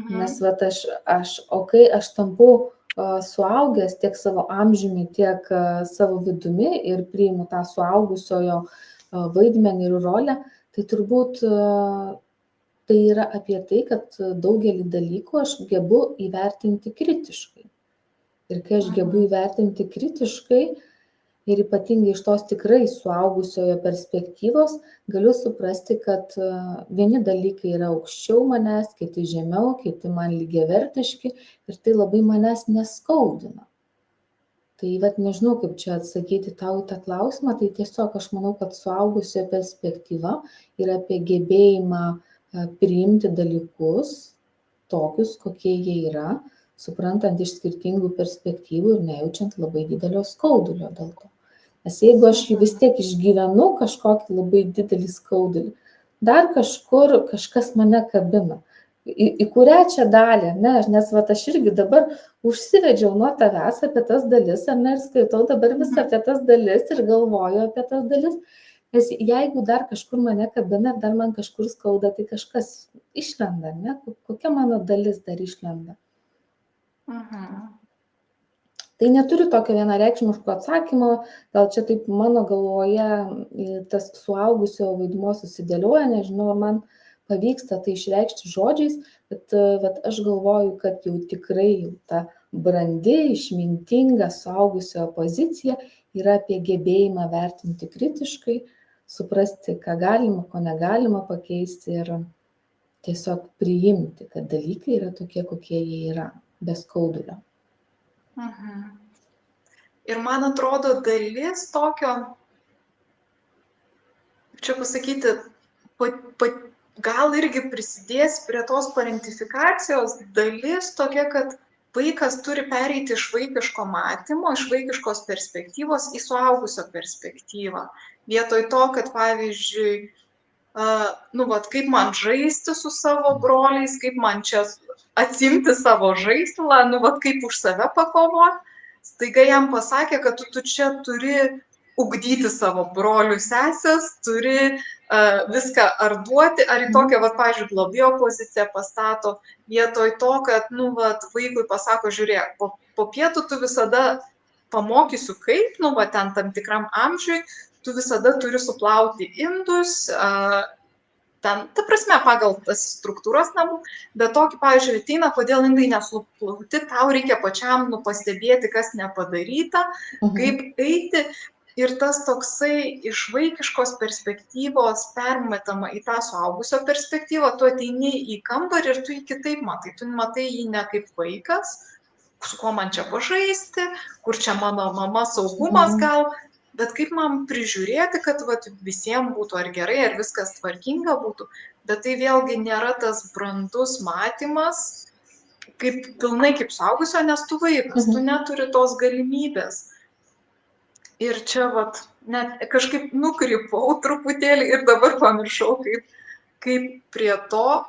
Nes kai aš tampu suaugęs tiek savo amžiumi, tiek savo vidumi ir priimu tą suaugusiojo vaidmenį ir rolę, tai turbūt tai yra apie tai, kad daugelį dalykų aš gebu įvertinti kritiškai. Ir kai aš gebu įvertinti kritiškai ir ypatingai iš tos tikrai suaugusiojo perspektyvos, galiu suprasti, kad vieni dalykai yra aukščiau manęs, kiti žemiau, kiti man lygiavertiški ir tai labai manęs neskaudina. Tai nežinau, kaip čia atsakyti tau į tą klausimą, tai tiesiog aš manau, kad suaugusiojo perspektyva yra apie gebėjimą priimti dalykus tokius, kokie jie yra, suprantant iš skirtingų perspektyvų ir nejaučiant labai didelio skaudulio dėl to. Nes jeigu aš vis tiek išgyvenu kažkokį labai didelį skaudulį, dar kažkur kažkas mane kabina. Į kurią čia dalį, ne? Nes aš irgi dabar užsivedžiau nuo tavęs apie tas dalis, ir skaitau dabar vis apie tas dalis ir galvoju apie tas dalis. Nes jeigu dar kažkur mane kabina ir dar man kažkur skauda, tai kažkas išlenda, ne? Kokia mano dalis dar išlenda? Tai neturiu tokio vienareikšmiško atsakymo, gal čia taip mano galvoje tas suaugusio vaidmuo susidėlioja, nežinau, ar man pavyksta tai išreikšti žodžiais, bet aš galvoju, kad jau tikrai ta brandi, išmintinga suaugusio pozicija yra apie gebėjimą vertinti kritiškai, suprasti, ką galima, ko negalima pakeisti ir tiesiog priimti, kad dalykai yra tokie, kokie jie yra, be skaudulio. Ir man atrodo, dalis tokio, čia pasakyti, gal irgi prisidės prie tos parentifikacijos, dalis tokia, kad vaikas turi pereiti iš vaikiško matymo, iš vaikiškos perspektyvos į suaugusio perspektyvą. Vietoj to, kad pavyzdžiui, kaip man žaisti su savo broliais, kaip man čia atsimti savo žaislą, nu, vat kaip už save pakovoti. Staiga jam pasakė, kad tu čia turi ugdyti savo brolių sesės, turi viską ar duoti, ar į tokią, vat, pavyzdžiui, globėjo poziciją pastato, vietoj to, kad, nu, vat, vaikui pasako, žiūrėk, po pietų tu visada pamokysiu kaip, nu, va, ten tam tikram amžiui, tu visada turi suplauti indus, ten, ta prasme, pagal tas struktūras namų, bet tokį, pavyzdžiui, ateina, kodėl indai nesuplauti, tau reikia pačiam, nu, pastebėti, kas nepadaryta, kaip eiti. Ir tas toksai iš vaikiškos perspektyvos permetama į tą suaugusio perspektyvą, tu ateini į kambarį ir tu jį kitaip matai. Tu matai jį ne kaip vaikas, su kuo man čia pažaisti, kur čia mano mama saugumas gal, bet kaip man prižiūrėti, kad vat, visiems būtų ar gerai, ar viskas tvarkinga būtų. Bet tai vėlgi nėra tas brandus matymas, kaip pilnai kaip suaugusio, nes tu vaikas, tu neturi tos galimybės. Ir čia vat, net kažkaip nukrypau truputėlį ir dabar pamiršau, kaip prie to,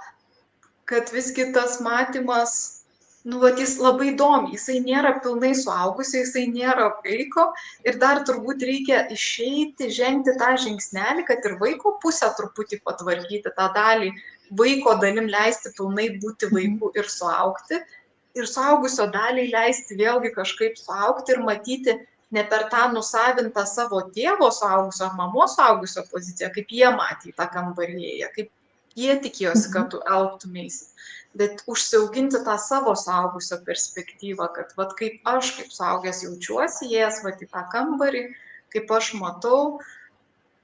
kad visgi tas matymas, nu, vat, jis labai įdomi, jisai nėra pilnai suaugusio, jisai nėra vaiko ir dar turbūt reikia išeiti, žengti tą žingsnelį, kad ir vaiko pusę truputį patvarkyti, tą dalį, vaiko dalim leisti pilnai būti vaiku ir suaugti, ir suaugusio daliai leisti vėlgi kažkaip suaugti ir matyti, ne per tą nusavintą savo tėvo suaugusio, mamos suaugusio poziciją, kaip jie matė tą kambarėje, kaip jie tikėjosi, kad tu elgtumeisi, bet užsiauginti tą savo suaugusio perspektyvą, kad vat, kaip aš, kaip suaugęs jaučiuosi, jės vat, į tą kambarį, kaip aš matau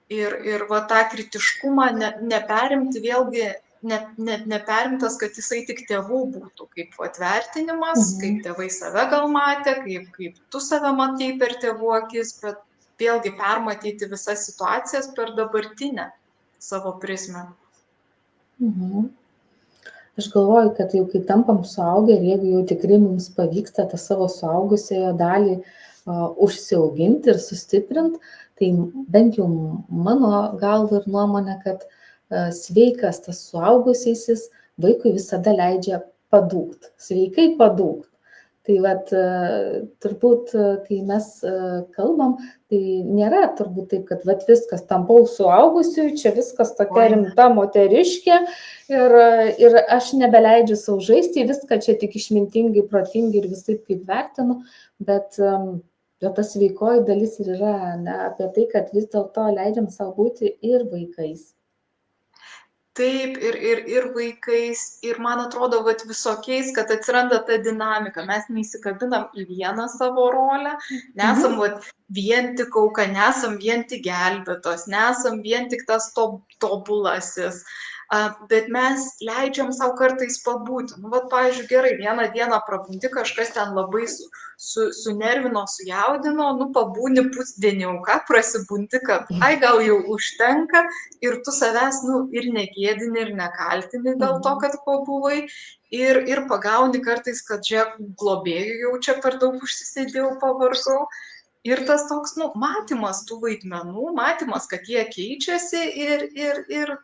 ir va, tą kritiškumą neperimti vėlgi, neperimtas, kad jisai tik tėvų būtų, kaip atvertinimas, kaip tėvai save gal matė, kaip tu save matai per tėvų akis, bet vėlgi permatyti visas situacijas per dabartinę savo prizmę. Aš galvoju, kad jau kai tampam suaugę ir jeigu jau tikrai mums pavyksta tą savo suaugusiojo dalį užsiauginti ir sustiprinti, tai bent jau mano galva ir nuomonė, kad sveikas tas suaugusysis vaikui visada leidžia padūkt, sveikai padūkt. Tai vat, turbūt, kai mes kalbam, tai nėra turbūt taip, kad vat, viskas tampau suaugusiu, čia viskas tokia rimta moteriškė ir aš nebeleidžiu savo žaisti, viską čia tik išmintingai, protingai ir visaip kaip vertinu, bet ta sveikoji dalis ir yra ne, apie tai, kad vis dėlto leidžiam savo būti ir vaikais. Taip, ir vaikais, ir man atrodo, vat, visokiais, kad atsiranda ta dinamika. Mes neįsikabinam į vieną savo rolę, nesam vat, vien tik auka, nesam vien tik gelbėtos, nesam vien tik tas tobulasis, bet mes leidžiam savo kartais pabūti. Nu, vat, pavyzdžiui, gerai, vieną dieną prabundi, kažkas ten labai sunervino, sujaudino, nu, pabūni pusdienį auka, prasibundi, kad ai gal jau užtenka ir tu savęs, nu, ir negėdini, ir nekaltini dėl to, kad pabuvai ir pagauni kartais, kad žiūrėk, globėjų jau čia per daug užsisėdėjau, pavargau. Ir tas toks, nu, matymas tų vaidmenų, matymas, kad jie keičiasi ir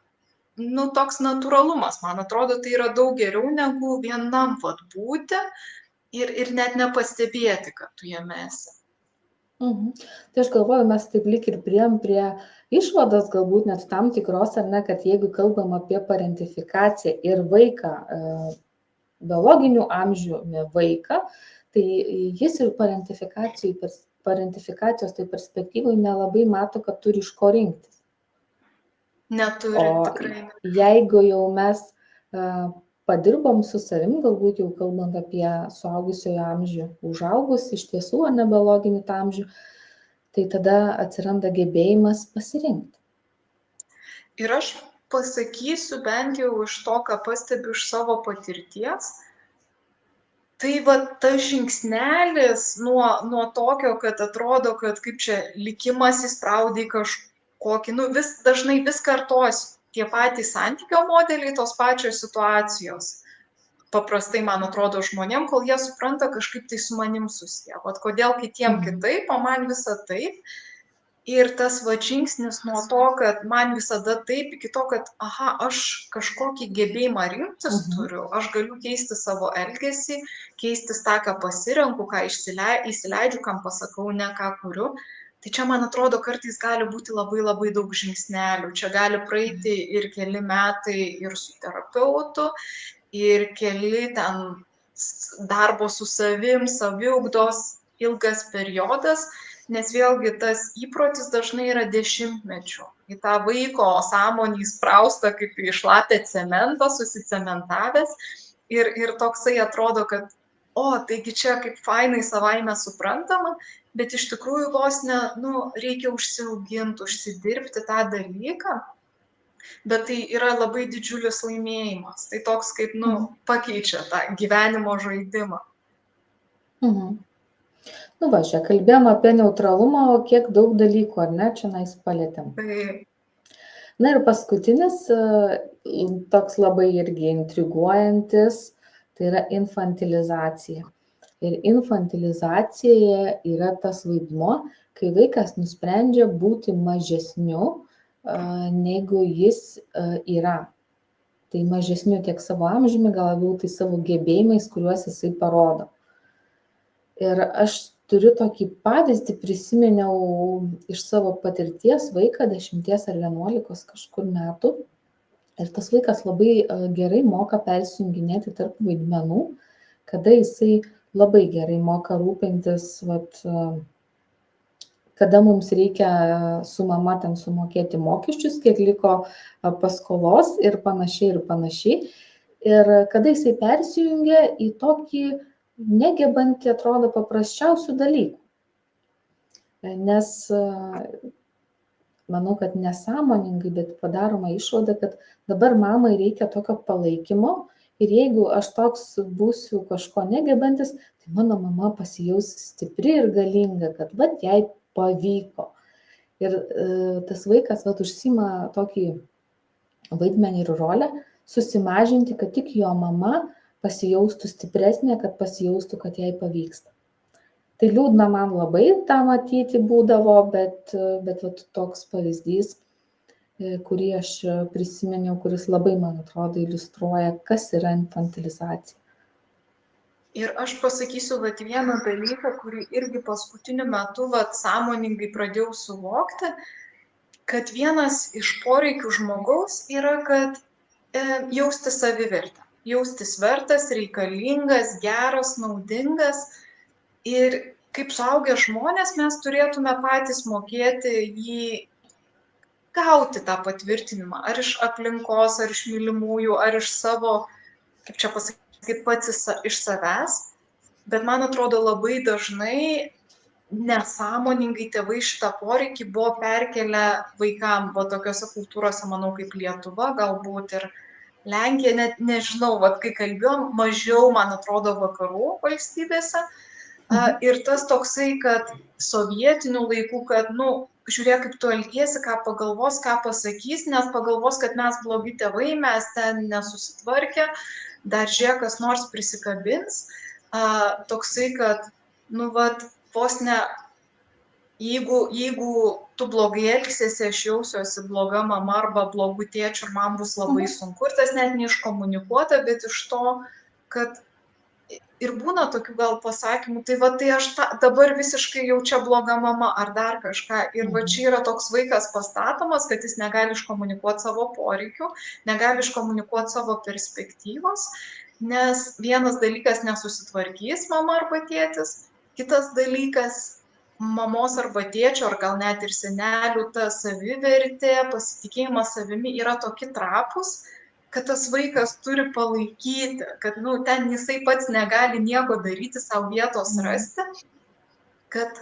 nu, toks natūralumas, man atrodo, tai yra daug geriau negu vienam vat būti ir net nepastebėti, kad tu jame esi. Tai aš galvoju, mes taip lyg ir priėjom prie išvados, galbūt net tam tikros, ar ne, kad jeigu kalbam apie parentifikaciją ir vaiką, biologinių amžių vaiką, tai jis ir parentifikacijos tai perspektyvai nelabai mato, kad turi iš ko rinktis. Neturi, tikrai. Jeigu jau mes padirbom su savim, galbūt jau kalbant apie suaugusiojo amžių, užaugus iš tiesų, ar ne biologinį amžių, tai tada atsiranda gebėjimas pasirinkti. Ir aš pasakysiu bent jau iš to, ką pastebiu iš savo patirties, tai va tas žingsnelis nuo tokio, kad atrodo, kad kaip čia likimas įspraudė kažkokį, nu dažnai vis kartos tie patys santykio modeliai, tos pačios situacijos. Paprastai, man atrodo, žmonėm, kol jie supranta, kažkaip tai su manim susiję. Vat kodėl kitiem kitaip, o man visą taip. Ir tas va žingsnis nuo to, kad man visada taip, iki to, kad, aha, aš kažkokį gebėjimą rinktis turiu, aš galiu keisti savo elgesį, keistis tą, ką pasirenku, ką įsileidžiu, kam pasakau, ne ką kuriu. Tai čia, man atrodo, kartais gali būti labai labai daug žingsnelių. Čia gali praeiti ir keli metai ir su terapeutu, ir keli ten darbo su savim, saviugdos ilgas periodas, nes vėlgi tas įprotis dažnai yra dešimtmečių. Į tą vaiko sąmonį įsprausta kaip į šlapią cementą, susicementavęs ir toksai atrodo, kad taigi čia kaip fainai savaime suprantama, bet iš tikrųjų vos ne, reikia užsiauginti, užsidirbti tą dalyką, bet tai yra labai didžiulis laimėjimas. Tai toks kaip, pakeičia tą gyvenimo žaidimą. Nu va, čia kalbėjom apie neutralumą, o kiek daug dalykų, ar ne, čia nais palėtėm. Na ir paskutinis, toks labai irgi intriguojantis, tai yra infantilizacija. Ir infantilizacija yra tas vaidmuo, kai vaikas nusprendžia būti mažesniu, negu jis yra. Tai mažesniu tiek savo amžiumi, gal labiau tai savo gebėjimais, kuriuos jisai parodo. Ir aš turiu tokį pavyzdį, prisiminiau iš savo patirties vaiką 10 ar 11 kažkur metų. Ir tas vaikas labai gerai moka persijunginėti tarp vaidmenų, kada jisai labai gerai moka rūpintis, kada mums reikia su mama ten sumokėti mokesčius, kiek liko paskolos ir panašiai. Ir kada jisai persijungia į tokį negebantį, atrodo, paprasčiausių dalykų. Nes manau, kad nesąmoningai, bet padaroma išvada, kad dabar mamai reikia tokio palaikymo ir jeigu aš toks būsiu kažko negebantis, tai mano mama pasijaus stipri ir galinga, kad jai pavyko. Ir tas vaikas užsiima tokį vaidmenį ir rolę, susimažinti, kad tik jo mama pasijaustų stipresnė, kad pasijaustų, kad jai pavyksta. Tai liūdna man labai tą matyti būdavo, bet toks pavyzdys, kurį aš prisiminiau, kuris labai, man atrodo, iliustruoja, kas yra infantilizacija. Ir aš pasakysiu vieną dalyką, kurį irgi paskutiniu metu sąmoningai pradėjau suvokti, kad vienas iš poreikių žmogaus yra, kad jausti savivertę. Jaustis vertas, reikalingas, geras, naudingas. Ir kaip suaugę žmonės mes turėtume patys mokėti jį gauti tą patvirtinimą. Ar iš aplinkos, ar iš mylimųjų, ar iš savo, kaip čia pasakyti, pats iš savęs. Bet man atrodo labai dažnai nesąmoningai tėvai šitą poreikį buvo perkelę vaikam, tokiose kultūrose, manau, kaip Lietuva, galbūt ir Lenkija, net nežinau, kai kalbėjom, mažiau, man atrodo, vakarų valstybėse. Ir tas toksai, kad sovietinių laikų, kad, žiūrėk, kaip tu elgiesi, ką pagalvos, ką pasakys, nes pagalvos, kad mes blogi tėvai, mes ten nesusitvarkę, dar žiūrėk, kas nors prisikabins. Toksai, kad, vos ne, jeigu tu blogai elgsiesi, aš jausiuosi bloga mama arba blogų tėčių ir man bus labai sunku. Ir tas net neiškomunikuota, bet iš to, kad ir būna tokių gal pasakymų, tai aš dabar visiškai jau čia bloga mama ar dar kažką. Ir čia yra toks vaikas pastatomas, kad jis negali iškomunikuoti savo poreikių, negali iškomunikuoti savo perspektyvos, nes vienas dalykas nesusitvarkys mama arba tėtis, kitas dalykas mamos arba tėčio, ar gal net ir senelių, ta savivertė, pasitikėjimas savimi yra tokie trapūs, kad tas vaikas turi palaikyti, kad ten jisai pats negali nieko daryti, savo vietos rasti, kad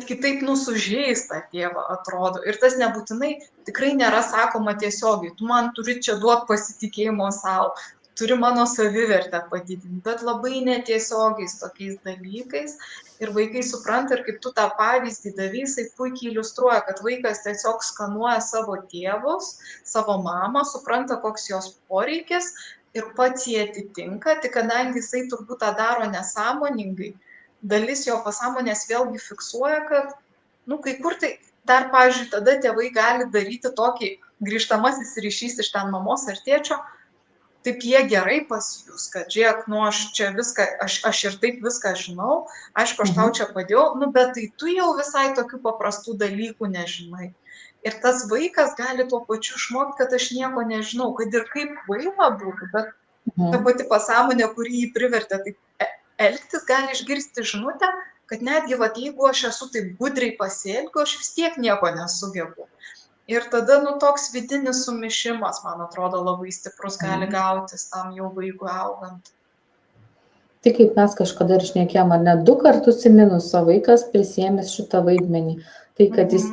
kitaip sužeis tą tėvą, atrodo. Ir tas nebūtinai tikrai nėra sakoma tiesiogiai, tu man turi čia duoti pasitikėjimo savo, turi mano savivertę padidinti, bet labai netiesiogiais tokiais dalykais. Ir vaikai supranta, ir kaip tu tą pavyzdį davei, jisai puikiai iliustruoja, kad vaikas tiesiog skanuoja savo tėvus, savo mamą, supranta, koks jos poreikis ir pats jį atitinka, tik kadangi jisai turbūt tą daro nesąmoningai, dalis jo pasąmonės vėlgi fiksuoja, kad Kai kur tai dar, pavyzdžiui, tada tėvai gali daryti tokį grįžtamasis ryšys iš ten mamos ar tėčio, taip jie gerai pasijus, kad žiūrėk, aš čia viską, aš ir taip viską žinau, aišku, aš tau čia padėjau, bet tai tu jau visai tokių paprastų dalykų nežinai. Ir tas vaikas gali tuo pačiu išmokti, kad aš nieko nežinau, kad ir kaip kvaila būtų, bet ta pati pasąmonė, kuri jį privertė taip elgtis, gali išgirsti žinutę, kad netgi, jeigu aš esu taip gudriai pasielgiu, aš vis tiek nieko nesugebu. Ir tada, toks vidinis sumišimas, man atrodo, labai stiprus gali gautis tam jau vaikui augant. Tai kaip mes kažkada ir šnekėjom, ar ne 2 kartus į minusą vaikas prisiėmęs šitą vaidmenį. Tai kad jis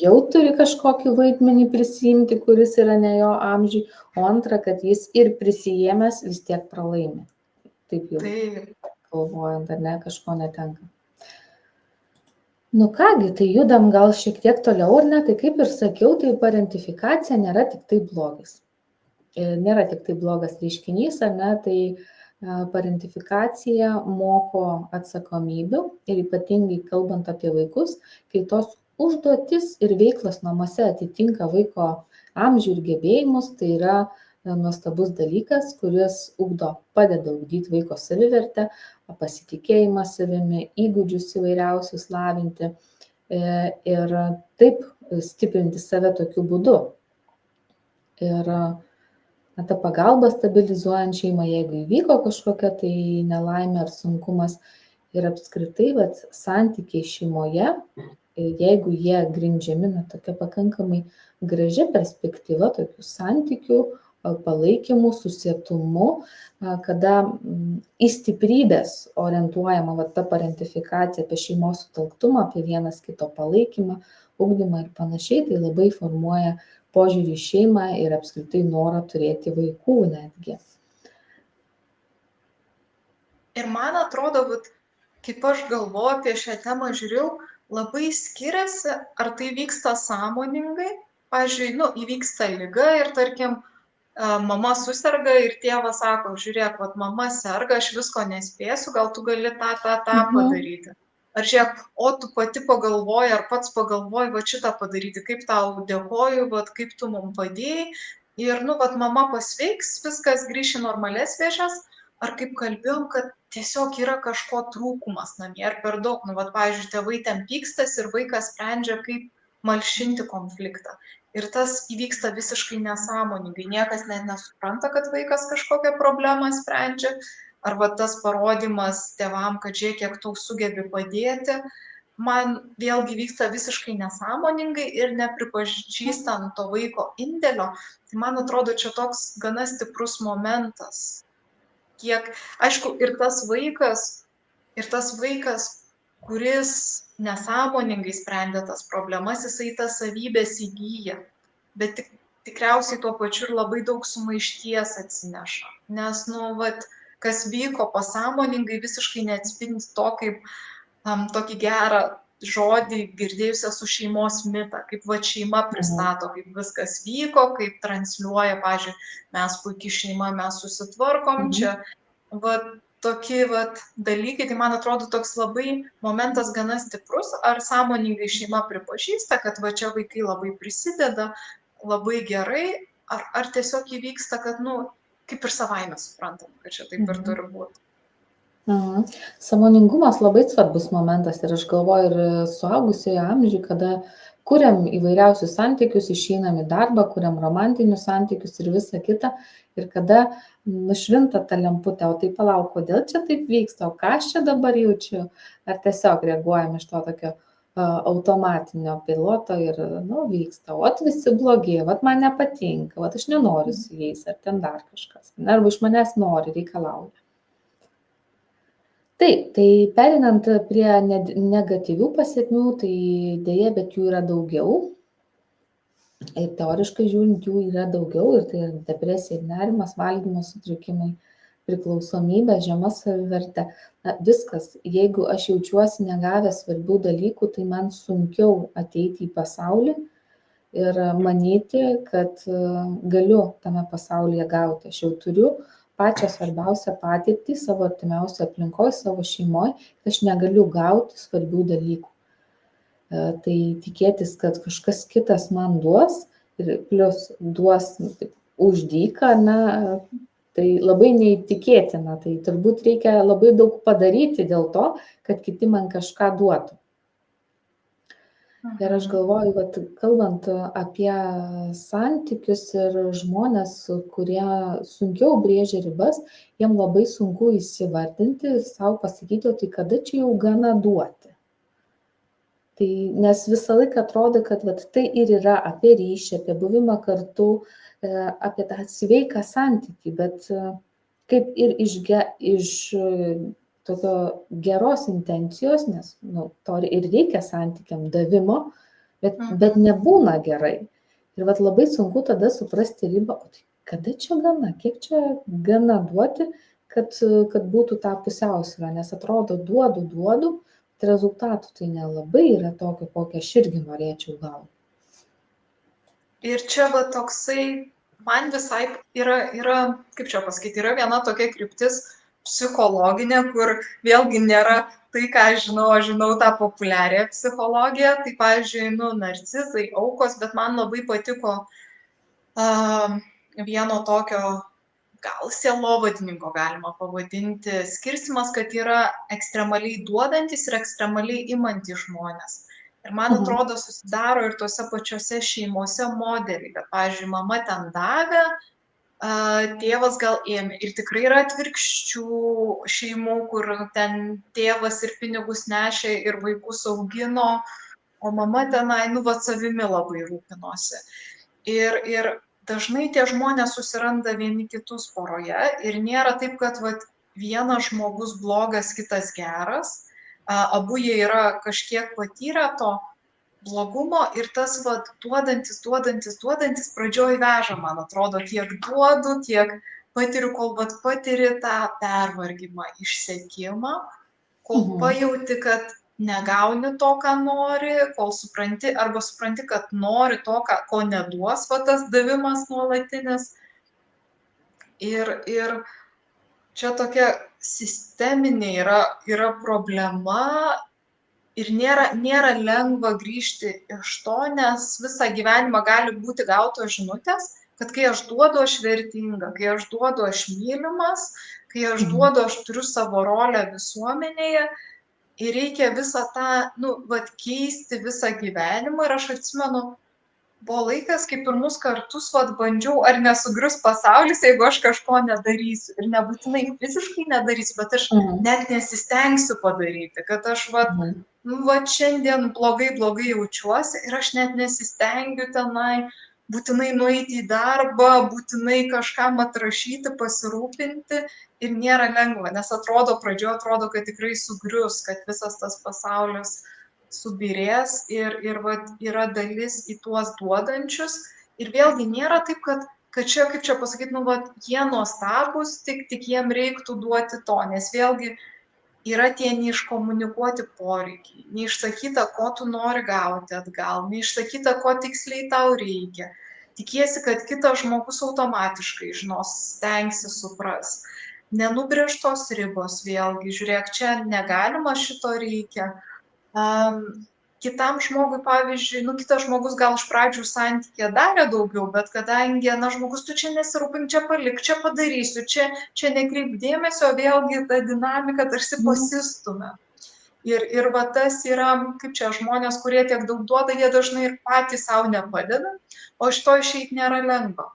jau turi kažkokį vaidmenį prisiimti, kuris yra ne jo amžiui, o antra, kad jis ir prisiėmęs vis tiek pralaimi. Taip jau galvojant, ar ne, kažko netenka. Kągi, tai judam gal šiek tiek toliau, ar ne, tai kaip ir sakiau, tai parentifikacija nėra tik tai blogis. Nėra tik tai blogas reiškinys, ar ne, tai parentifikacija moko atsakomybių ir ypatingai kalbant apie vaikus, kai tos užduotis ir veiklos namuose atitinka vaiko amžių ir gebėjimus, tai yra nuostabus dalykas, kuris padeda ugdyti vaiko savivertę, pasitikėjimą savimi, įgūdžius įvairiausius lavinti ir taip stiprinti save tokiu būdu. Ir ta pagalba stabilizuojant šeimą, jeigu įvyko kažkokia tai nelaimė ar sunkumas ir apskritai santykiai šeimoje, jeigu jie grindžiami tokia pakankamai gražia perspektyva, tokių santykių, palaikymų, susietumu, kada į stiprybės orientuojama ta parentifikacija, apie šeimos sutelktumą, apie vienas kito palaikymą, ugdymą ir panašiai, tai labai formuoja požiūrį į šeimą ir apskritai norą turėti vaikų netgi. Ir man atrodo, kaip aš galvoju apie šią temą, žiūrėjau, labai skiriasi, ar tai vyksta sąmoningai. Pavyzdžiui, įvyksta liga ir tarkim, mama suserga ir tėvas sako, žiūrėk, mama serga, aš visko nespėsiu, gal tu gali tą padaryti. Ar žiūrėk, o tu pati pagalvoji, ar pats pagalvoji, šitą padaryti, kaip tau dėkoju, kaip tu mums padėjai. Ir, mama pasveiks, viskas grįš į normales vėžes, ar kaip kalbėjom, kad tiesiog yra kažko trūkumas namie, ar per daug. Pavyzdžiui, tėvai ten pykstas ir vaikas sprendžia, kaip malšinti konfliktą. Ir tas įvyksta visiškai nesąmoningai. Niekas net nesupranta, kad vaikas kažkokią problemą sprendžia. Arba tas parodymas tėvam, kad žiūrėk, kiek tu sugebi padėti, man vėlgi vyksta visiškai nesąmoningai ir nepripažįstant to vaiko indėlio. Tai man atrodo, čia toks gana stiprus momentas. Aišku, ir tas vaikas, kuris nesąmoningai sprendė tas problemas, jisai tas savybės įgyja. Bet tikriausiai tuo pačiu ir labai daug sumaišties atsineša. Nes, kas vyko pasąmoningai, visiškai neatspindi to, kaip tokį gerą žodį girdėjusią su šeimos mitą, kaip šeima pristato, kaip viskas vyko, kaip transliuoja, pavyzdžiui, mes puikiai šeima, mes susitvarkom, čia tokie dalykai, tai man atrodo toks labai momentas gana stiprus, ar sąmoningai šeima pripažįsta, kad čia vaikai labai prisideda, labai gerai, ar tiesiog įvyksta, kad, kaip ir savaime suprantam, kad čia taip ir turi būti. Sąmoningumas labai svarbus momentas ir aš galvoju ir suaugusiojo amžiuje, kada kuriam įvairiausius santykius, išeinam į darbą, kuriam romantinius santykius ir visa kita, ir kada nušvinta ta lemputė, o tai palauk, kodėl čia taip vyksta, o ką aš čia dabar jaučiu, ar tiesiog reaguojam iš to tokio automatinio piloto ir, vyksta, visi blogi, man nepatinka, aš nenoriu su jais, ar ten dar kažkas, arba iš manęs nori, reikalauja. Taip, tai perinant prie negatyvių pasekmių, tai dėja, bet jų yra daugiau. Ir teoriškai žiūrint, jų yra daugiau, ir tai yra depresija ir nerimas, valgymo sutrikimai, priklausomybė, žema savivertė. Viskas, jeigu aš jaučiuosi negavęs svarbių dalykų, tai man sunkiau ateiti į pasaulį ir manyti, kad galiu tame pasaulyje gauti. Aš jau turiu pačią svarbiausią patirtį savo artimiausioje aplinkoje, savo šeimoje, kad aš negaliu gauti svarbių dalykų. Tai tikėtis, kad kažkas kitas man duos ir plius duos taip, už dyką, tai labai neįtikėtina. Tai turbūt reikia labai daug padaryti dėl to, kad kiti man kažką duotų. Ir aš galvoju, kad kalbant apie santykius ir žmonės, kurie sunkiau brėžia ribas, jiem labai sunku įsivardinti ir savo pasakyti, o tai kada čia jau gana duoti. Tai, nes visą laiką atrodo, kad tai ir yra apie ryšį, apie buvimą kartu, apie tą sveiką santykį, bet kaip ir iš tokio geros intencijos, nes to ir reikia santykiam davimo, bet nebūna gerai. Ir labai sunku tada suprasti ribą, kada čia gana, kiek čia gana duoti, kad būtų ta pusiausvyrą, nes atrodo duodu, rezultatų tai nelabai yra tokio, kokią aš irgi norėčiau gauti. Ir čia toksai, man visai yra, kaip čia pasakyti, yra viena tokia kryptis psichologinė, kur vėlgi nėra tai, ką aš žinau tą populiarią psichologiją, tai pavyzdžiui, narcizai, aukos, bet man labai patiko vieno tokio gal sielovadininko galima pavadinti skirstymas, kad yra ekstremaliai duodantis ir ekstremaliai imantys žmonės. Ir man atrodo, susidaro ir tose pačiose šeimose modeliai, kad, pavyzdžiui, mama ten davė, tėvas gal ėmė. Ir tikrai yra atvirkščių šeimų, kur ten tėvas ir pinigus nešė ir vaikus augino, o mama tenai, savimi labai rūpinosi. Ir dažnai tie žmonės susiranda vieni kitus poroje ir nėra taip, kad vienas žmogus blogas, kitas geras, abu jie yra kažkiek patyrę to blogumo ir tas duodantis pradžioj veža, man atrodo, tiek duodu, tiek patiriu, kol patiri tą pervargimą, išsekimą, kol pajauti, kad negauni to, ką nori, kol supranti, kad nori to, ko neduos, tas davimas nuolatinis. Ir čia tokia sisteminė yra problema ir nėra lengva grįžti iš to, nes visą gyvenimą gali būti gautos žinutės, kad kai aš duodu, aš vertinga, kai aš duodu, aš mylimas, kai aš duodu, aš turiu savo rolę visuomenėje. Ir reikia visą tą, keisti visą gyvenimą. Ir aš atsimenu, buvo laikas, kai pirmus kartus, bandžiau, ar nesugrius pasaulis, jeigu aš kažko nedarysiu. Ir nebūtinai fiziškai nedarysiu, bet aš net nesistengsiu padaryti, kad aš, šiandien blogai jaučiuosi ir aš net nesistengiu tenai būtinai nueiti į darbą, būtinai kažkam atrašyti, pasirūpinti. Ir nėra lengva, nes pradžioje atrodo, kad tikrai sugrius, kad visas tas pasaulis subirės ir yra dalis į tuos duodančius. Ir vėlgi nėra taip, kad čia, kaip čia pasakyti, jie nuostabus, tik jiem reiktų duoti to, nes vėlgi yra tie neiškomunikuoti poreikiai, neišsakyta, ko tu nori gauti atgal, neišsakyta, ko tiksliai tau reikia. Tikiesi, kad kitas žmogus automatiškai žinos, stengsi, supras. Nenubrėžtos ribos vėlgi, žiūrėk, čia negalima, šito reikia. Kitam žmogui, pavyzdžiui, kitas žmogus gal iš pradžių santykė darė daugiau, bet kadangi, žmogus, tu čia nesirūpink, čia palik, čia padarysiu, čia nekreip dėmesio, vėlgi ta dinamika tarsi pasistumia. Ir tas yra, kaip čia, žmonės, kurie tiek daug duoda, jie dažnai ir patys savo nepadeda, o iš to išeiti nėra lengva.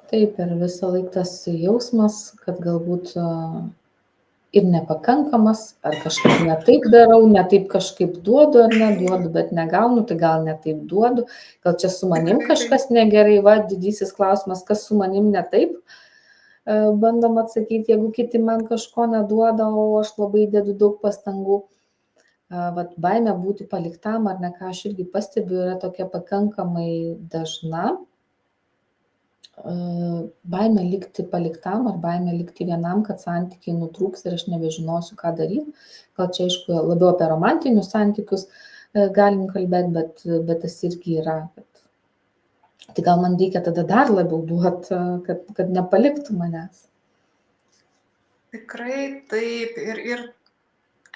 Taip, ir visą laiką tas jausmas, kad galbūt ir nepakankamas, ar kažkaip ne taip darau, ne taip kažkaip duodu ar neduodu, bet negaunu, tai gal ne taip duodu, gal čia su manim kažkas negerai, didysis klausimas, kas su manim ne taip, bandom atsakyti, jeigu kiti man kažko neduoda, o aš labai dedu daug pastangų. Baimė būti paliktam, ar ne, ką aš irgi pastebiu, yra tokia pakankamai dažna. Baimė likti paliktam ar baimė likti vienam, kad santykiai nutrūks ir aš nebežinosiu, ką daryti. Gal čia, aišku, labiau apie romantinius santykius galim kalbėti, bet tas irgi yra. Tai gal man reikia tada dar labiau duoti, kad nepaliktų manęs. Tikrai taip. Ir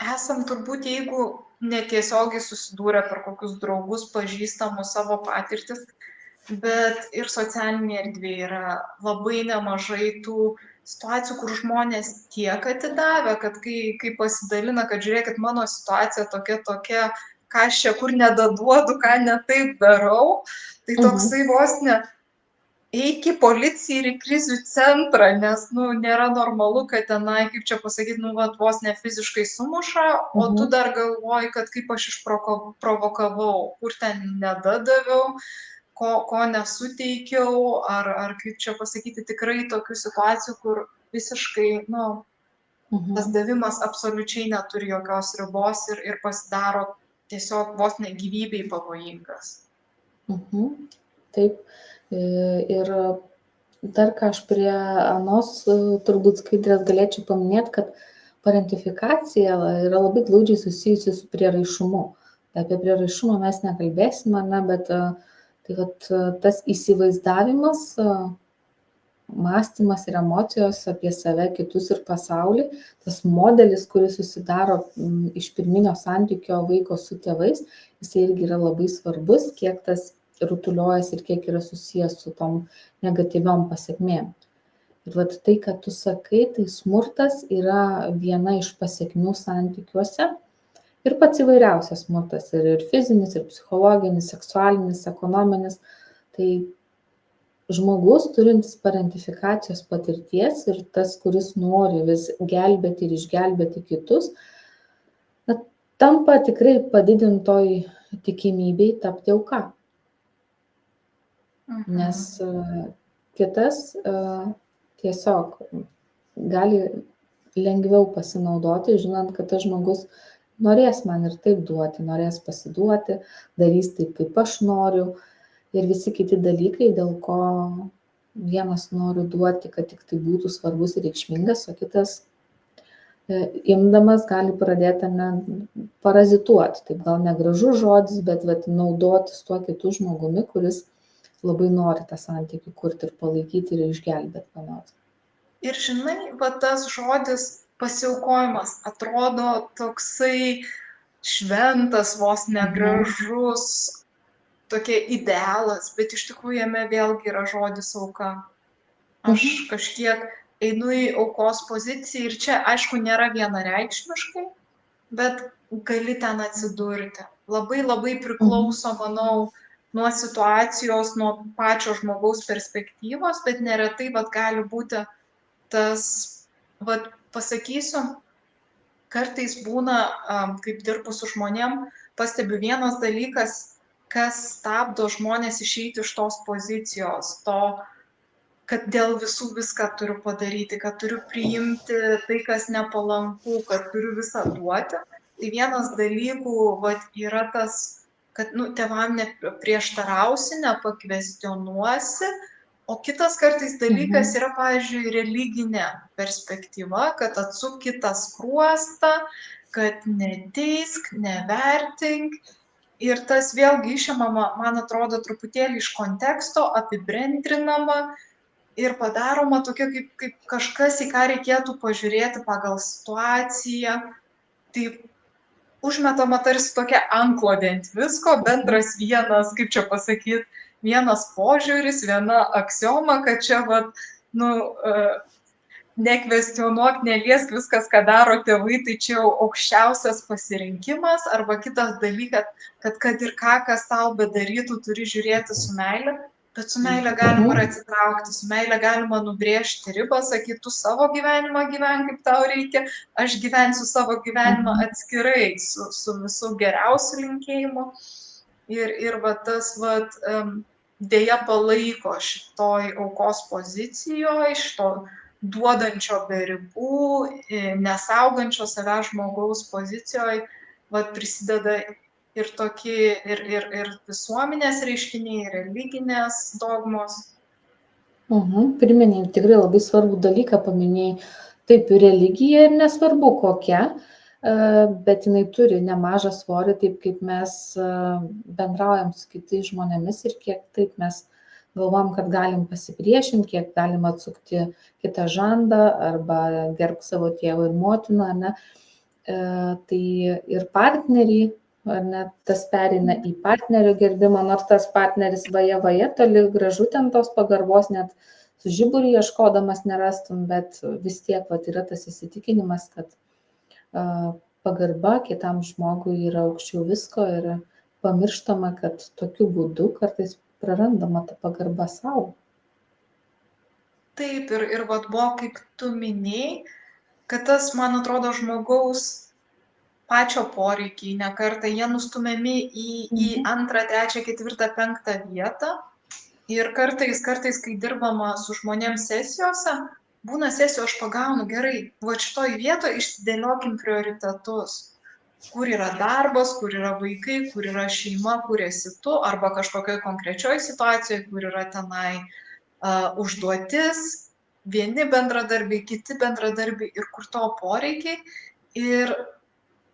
esam turbūt, jeigu netiesiogiai susidūrę per kokius draugus, pažįstamus savo patirtis, bet ir socialinėje erdvėje yra labai nemažai tų situacijų, kur žmonės tiek atidavę, kad kai pasidalina, kad žiūrėkit, mano situacija tokia, ką aš čia kur nedaduodu, ką ne taip darau, tai toksai vos ne eik į policiją ir į krizių centrą, nes, nėra normalu, kad tenai, kaip čia pasakyti, vos ne fiziškai sumuša, o tu dar galvoji, kad kaip aš išprovokavau, kur ten nedadaviau, ko nesuteikiau, ar kaip čia pasakyti, tikrai tokių situacijų, kur visiškai, tas davimas absoliučiai neturi jokios ribos ir pasidaro tiesiog vos ne gyvybei pavojingas. Taip. Ir dar ką aš prie anos turbūt skaidrės galėčiau paminėti, kad parentifikacija yra labai glaudžiai susijusi su prieraišumu. Apie prieraišumą mes nekalbėsime, bet tai vat, tas įsivaizdavimas, mąstymas ir emocijos apie save, kitus ir pasaulį, tas modelis, kuris susidaro iš pirminio santykio vaiko su tėvais, jisai irgi yra labai svarbus, kiek tas rutuliojasi ir kiek yra susijęs su tom negatyviom pasekmėm. Ir vat tai, kad tu sakai, tai smurtas yra viena iš pasekmių santykiuose ir pats įvairiausias smurtas, ir fizinis, ir psichologinis, seksualinis, ekonominis. Tai žmogus turintis parentifikacijos patirties ir tas, kuris nori vis gelbėti ir išgelbėti kitus, tampa tikrai padidintoj tikimybei tapti auka. Nes kitas tiesiog gali lengviau pasinaudoti, žinant, kad tas žmogus norės man ir taip duoti, norės pasiduoti, darys taip, kaip aš noriu ir visi kiti dalykai, dėl ko vienas nori duoti, kad tik tai būtų svarbus ir reikšmingas, o kitas imdamas gali pradėti parazituoti. Taip gal negražus žodis, bet naudotis tuo kitu žmogumi, kuris labai nori tą santykį kurti ir palaikyti ir išgelbėti ką nors. Ir žinai, tas žodis pasiaukojimas atrodo toksai šventas, vos negražus, tokia idealas, bet iš tikrųjų jame vėlgi yra žodis auka. Aš kažkiek einu į aukos poziciją ir čia, aišku, nėra vienareikšmiškai, bet gali ten atsidurti. Labai labai priklauso, manau, nuo situacijos, nuo pačio žmogaus perspektyvos, bet neretai gali būti tas, pasakysiu, kartais būna, kaip dirbu su žmonėm, pastebiu vienas dalykas, kas stabdo žmonės išeiti iš tos pozicijos, kad dėl visų viską turiu padaryti, kad turiu priimti tai, kas nepalanku, kad turiu visą duoti. Tai vienas dalykų yra tas, kad tėvam neprieštarausi, nepakvestionuosi, o kitas kartais dalykas yra, pavyzdžiui, religinė perspektyva, kad atsuk kitą skruostą, kad neteisk, nevertink. Ir tas vėlgi išimama, man atrodo, truputėlį iš konteksto, apibendrinama ir padaroma tokia kaip kažkas, į ką reikėtų pažiūrėti pagal situaciją. Tai užmetama tarsi tokia antklodė ant visko, bendras vienas, kaip čia pasakyti, vienas požiūris, viena aksioma, kad čia nekvestionuok, neliesk viskas, ką daro tėvai, tai čia jau aukščiausias pasirinkimas, arba kitas dalykas, kad ir ką, kas tau bedarytų, turi žiūrėti su meile. Bet su meile galima ir atsitraukti, su meile galima nubrėžti ribą, sakyti, tu savo gyvenimą gyven, kaip tau reikia, aš gyvensiu savo gyvenimą atskirai, su visų geriausių linkėjimu. Ir tas dėja palaiko šitoj aukos pozicijoje, šito duodančio be ribų, nesaugančio savęs žmogaus pozicijoje, prisideda ir tokie, ir visuomenės reiškiniai, ir religinės dogmos. Priminėjai, tikrai labai svarbų dalyką paminėjai. Taip, religija ir nesvarbu kokia, bet jinai turi nemažą svorį, taip kaip mes bendraujam su kitais žmonėmis ir kiek taip mes galvom, kad galim pasipriešinti, kiek galim atsukti kitą žandą arba gerbti savo tėvą ir motiną, tai ir partnerį, ar ne, tas pereina į partnerio gerbimą, nors tas partneris vaja toli gražu ten tos pagarbos net su žiburiu ieškodamas nerastum, bet vis tiek vat, yra tas įsitikinimas, kad pagarba kitam žmogui yra aukščiau visko ir pamirštama, kad tokiu būdu kartais prarandama ta pagarba savo. Taip, ir vat buvo, kaip tu minėjai, kad tas, man atrodo, žmogaus pačio poreikiai nekartą, jie nustumiami į antrą, trečią, ketvirtą, penktą vietą. Ir kartais, kai dirbama su žmonėms sesijose, būna sesijų, aš pagaunu gerai, va šitoj vietoje išsidėliokim prioritetus. Kur yra darbas, kur yra vaikai, kur yra šeima, kur esi tu, arba kažkokioj konkrečioj situacijoje, kur yra tenai užduotis, vieni bendradarbiai, kiti bendradarbiai ir kur to poreikiai. Ir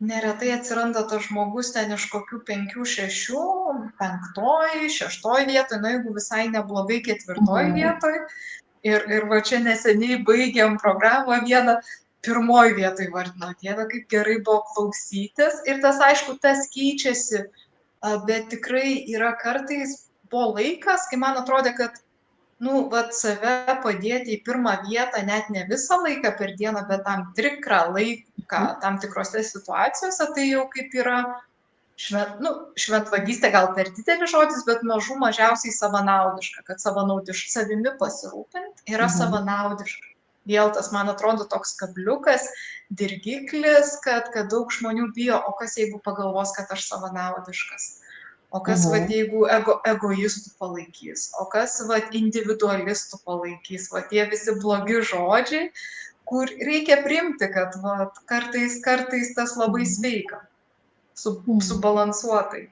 neretai atsiranda tas žmogus ten iš kokių 5, 6, 5, 6 vietoj, na jeigu visai neblogai 4 vietoj. Ir va čia neseniai baigėm programą vieną, 1 vietoj vardino, Dieve, kaip gerai buvo klausytis. Ir tas, aišku, tas keičiasi, bet tikrai yra kartais buvo laikas, kai man atrodė, kad vat save padėti į pirmą vietą net ne visą laiką per dieną, bet tam tikrą laiką, tam tikrose situacijose, tai jau kaip yra šventvagystė gal per didelis žodis, bet mažiausiai savanaudiška, kad savimi pasirūpinti yra savanaudiška. Vėl tas, man atrodo, toks kabliukas, dirgiklis, kad daug žmonių bijo, o kas jeigu pagalvos, kad aš savanaudiškas. O kas, jeigu egoistų palaikys, o kas, individualistų palaikys, tie visi blogi žodžiai, kur reikia priimti, kad kartais tas labai sveika, subalansuotai.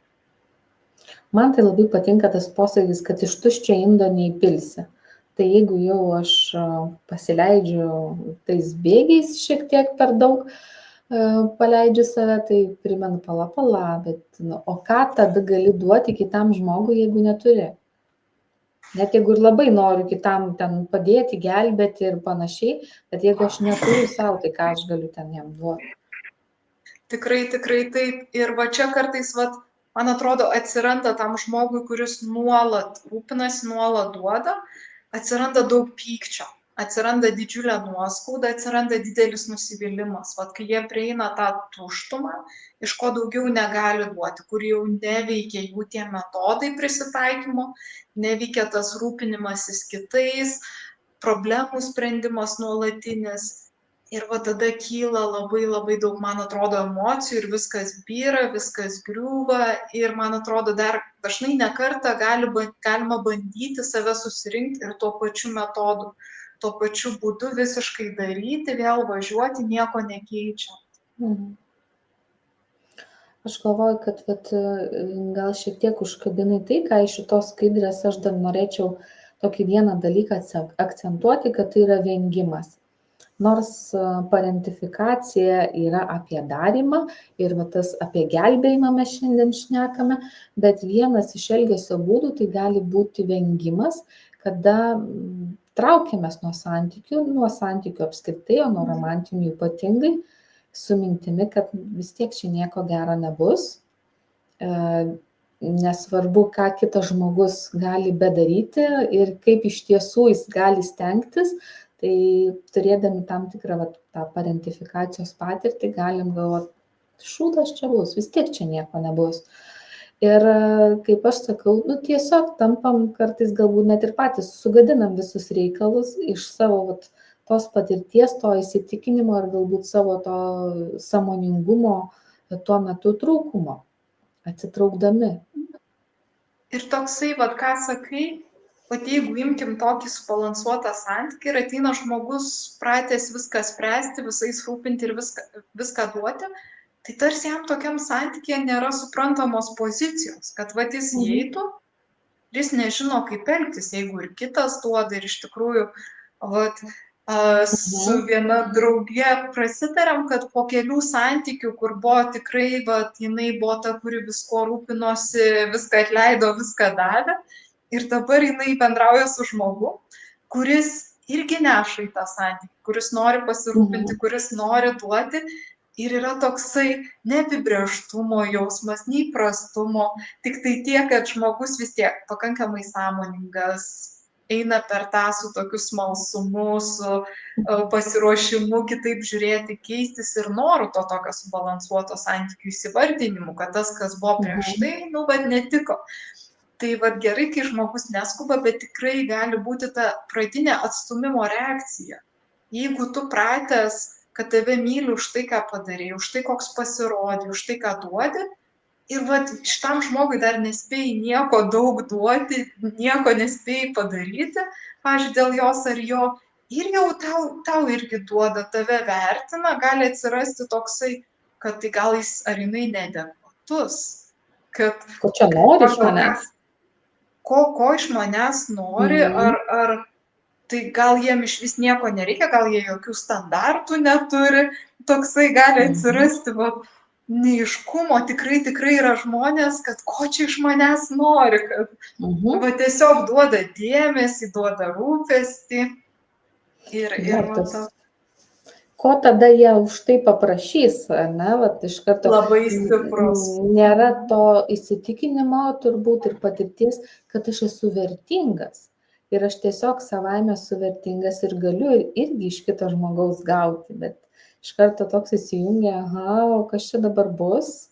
Man tai labai patinka tas posakis, kad iš tuščio indo neįpilsi. Tai jeigu jau aš pasileidžiu tais bėgiais šiek tiek per daug, paleidžiu save, tai primenu pala, bet o ką tada gali duoti kitam žmogui, jeigu neturi? Net jeigu ir labai noriu kitam ten padėti, gelbėti ir panašiai, bet jeigu aš neturiu savo, tai ką aš galiu ten jam duoti? Tikrai taip. Ir va čia kartais, man atrodo, atsiranda tam žmogui, kuris nuolat rūpinasi, nuolat duoda, atsiranda daug pykčio. Atsiranda didžiulė nuoskauda, atsiranda didelis nusivylimas. Kai jie prieina tą tuštumą, iš ko daugiau negali duoti, kur jau neveikia jų tie metodai prisitaikymo, neveikia tas rūpinimasis kitais, problemų sprendimas nuolatinis. Ir tada kyla labai daug, man atrodo, emocijų ir viskas byra, viskas griūva. Ir man atrodo, dar dažnai nekartą galima bandyti save susirinkti ir tuo pačiu metodu. Tuo pačiu būdu visiškai daryti, vėl važiuoti, nieko nekeičiant. Aš galvoju, kad gal šiek tiek užkabinai tai, ką iš šitos skaidrės aš dar norėčiau tokį vieną dalyką akcentuoti, kad tai yra vengimas. Nors parentifikacija yra apie darymą ir tas apie gelbėjimą mes šiandien šnekame, bet vienas iš elgesio būdų tai gali būti vengimas, kada traukiamės nuo santykių apskritai, o nuo romantinių ypatingai, su mintimi, kad vis tiek čia nieko gero nebus, nesvarbu, ką kitas žmogus gali bedaryti ir kaip iš tiesų jis gali stengtis, tai turėdami tam tikrą tą parentifikacijos patirtį galim galvoti, šūdas čia bus, vis tiek čia nieko nebus. Ir kaip aš sakau, tiesiog tampam kartais galbūt net ir patys sugadinam visus reikalus iš savo tos patirties, to įsitikinimo ir galbūt savo to sąmoningumo tuo metu trūkumo, atsitraukdami. Ir toksai, ką sakai, jeigu imkim tokį subalansuotą santykį ir ateina žmogus pratęs viską spręsti, visais rūpinti ir viską duoti, tai tarsi jam tokiam santykėje nėra suprantamos pozicijos, kad jis įeitų, jis nežino, kaip elgtis, jeigu ir kitas duoda ir iš tikrųjų, su viena drauge prasitarėm, kad po kelių santykių, kur buvo tikrai, jinai buvo ta, kuri visko rūpinosi, viską atleido, viską davė, ir dabar jinai bendrauja su žmogu, kuris irgi neša į tą santykį, kuris nori pasirūpinti, kuris nori duoti, ir yra toksai neapibrėžtumo jausmas, neįprastumo, tik tai tiek, kad žmogus vis tiek pakankamai sąmoningas, eina per tą su tokiu smalsumu, su pasiruošimu kitaip žiūrėti, keistis ir noru to tokio subalansuoto santykių įsivardinimu, kad tas, kas buvo prieš tai, nu, bet netiko. Tai vad gerai, kai žmogus neskuba, bet tikrai gali būti ta pradinė atstumimo reakcija. Jeigu tu pratęs, kad tave myli už tai, ką padarei, už tai, koks pasirodė, už tai, ką duodi, ir vat šitam žmogui dar nespėjai nieko daug duoti, nieko nespėjai padaryti, pavyzdžiui, dėl jos ar jo, ir jau tau irgi duoda, tave vertina, gali atsirasti toksai, kad tai gal jis ar jinai neadekvatus, kad Ko čia nori iš manęs? Ko iš manęs nori, ar tai gal jiem iš vis nieko nereikia, gal jie jokių standartų neturi, toksai gali atsirasti neiškumo, tikrai yra žmonės, kad ko čia iš manęs nori, kad tiesiog duoda dėmesį, duoda rūpestį ko tada jie už tai paprašys, ne, iš karto labai stiprus. Nėra to įsitikinimo turbūt ir patirties, kad aš esu vertingas. Ir aš tiesiog savaime esu vertingas ir galiu irgi iš kito žmogaus gauti, bet iš karto toks įsijungia, o kas čia dabar bus?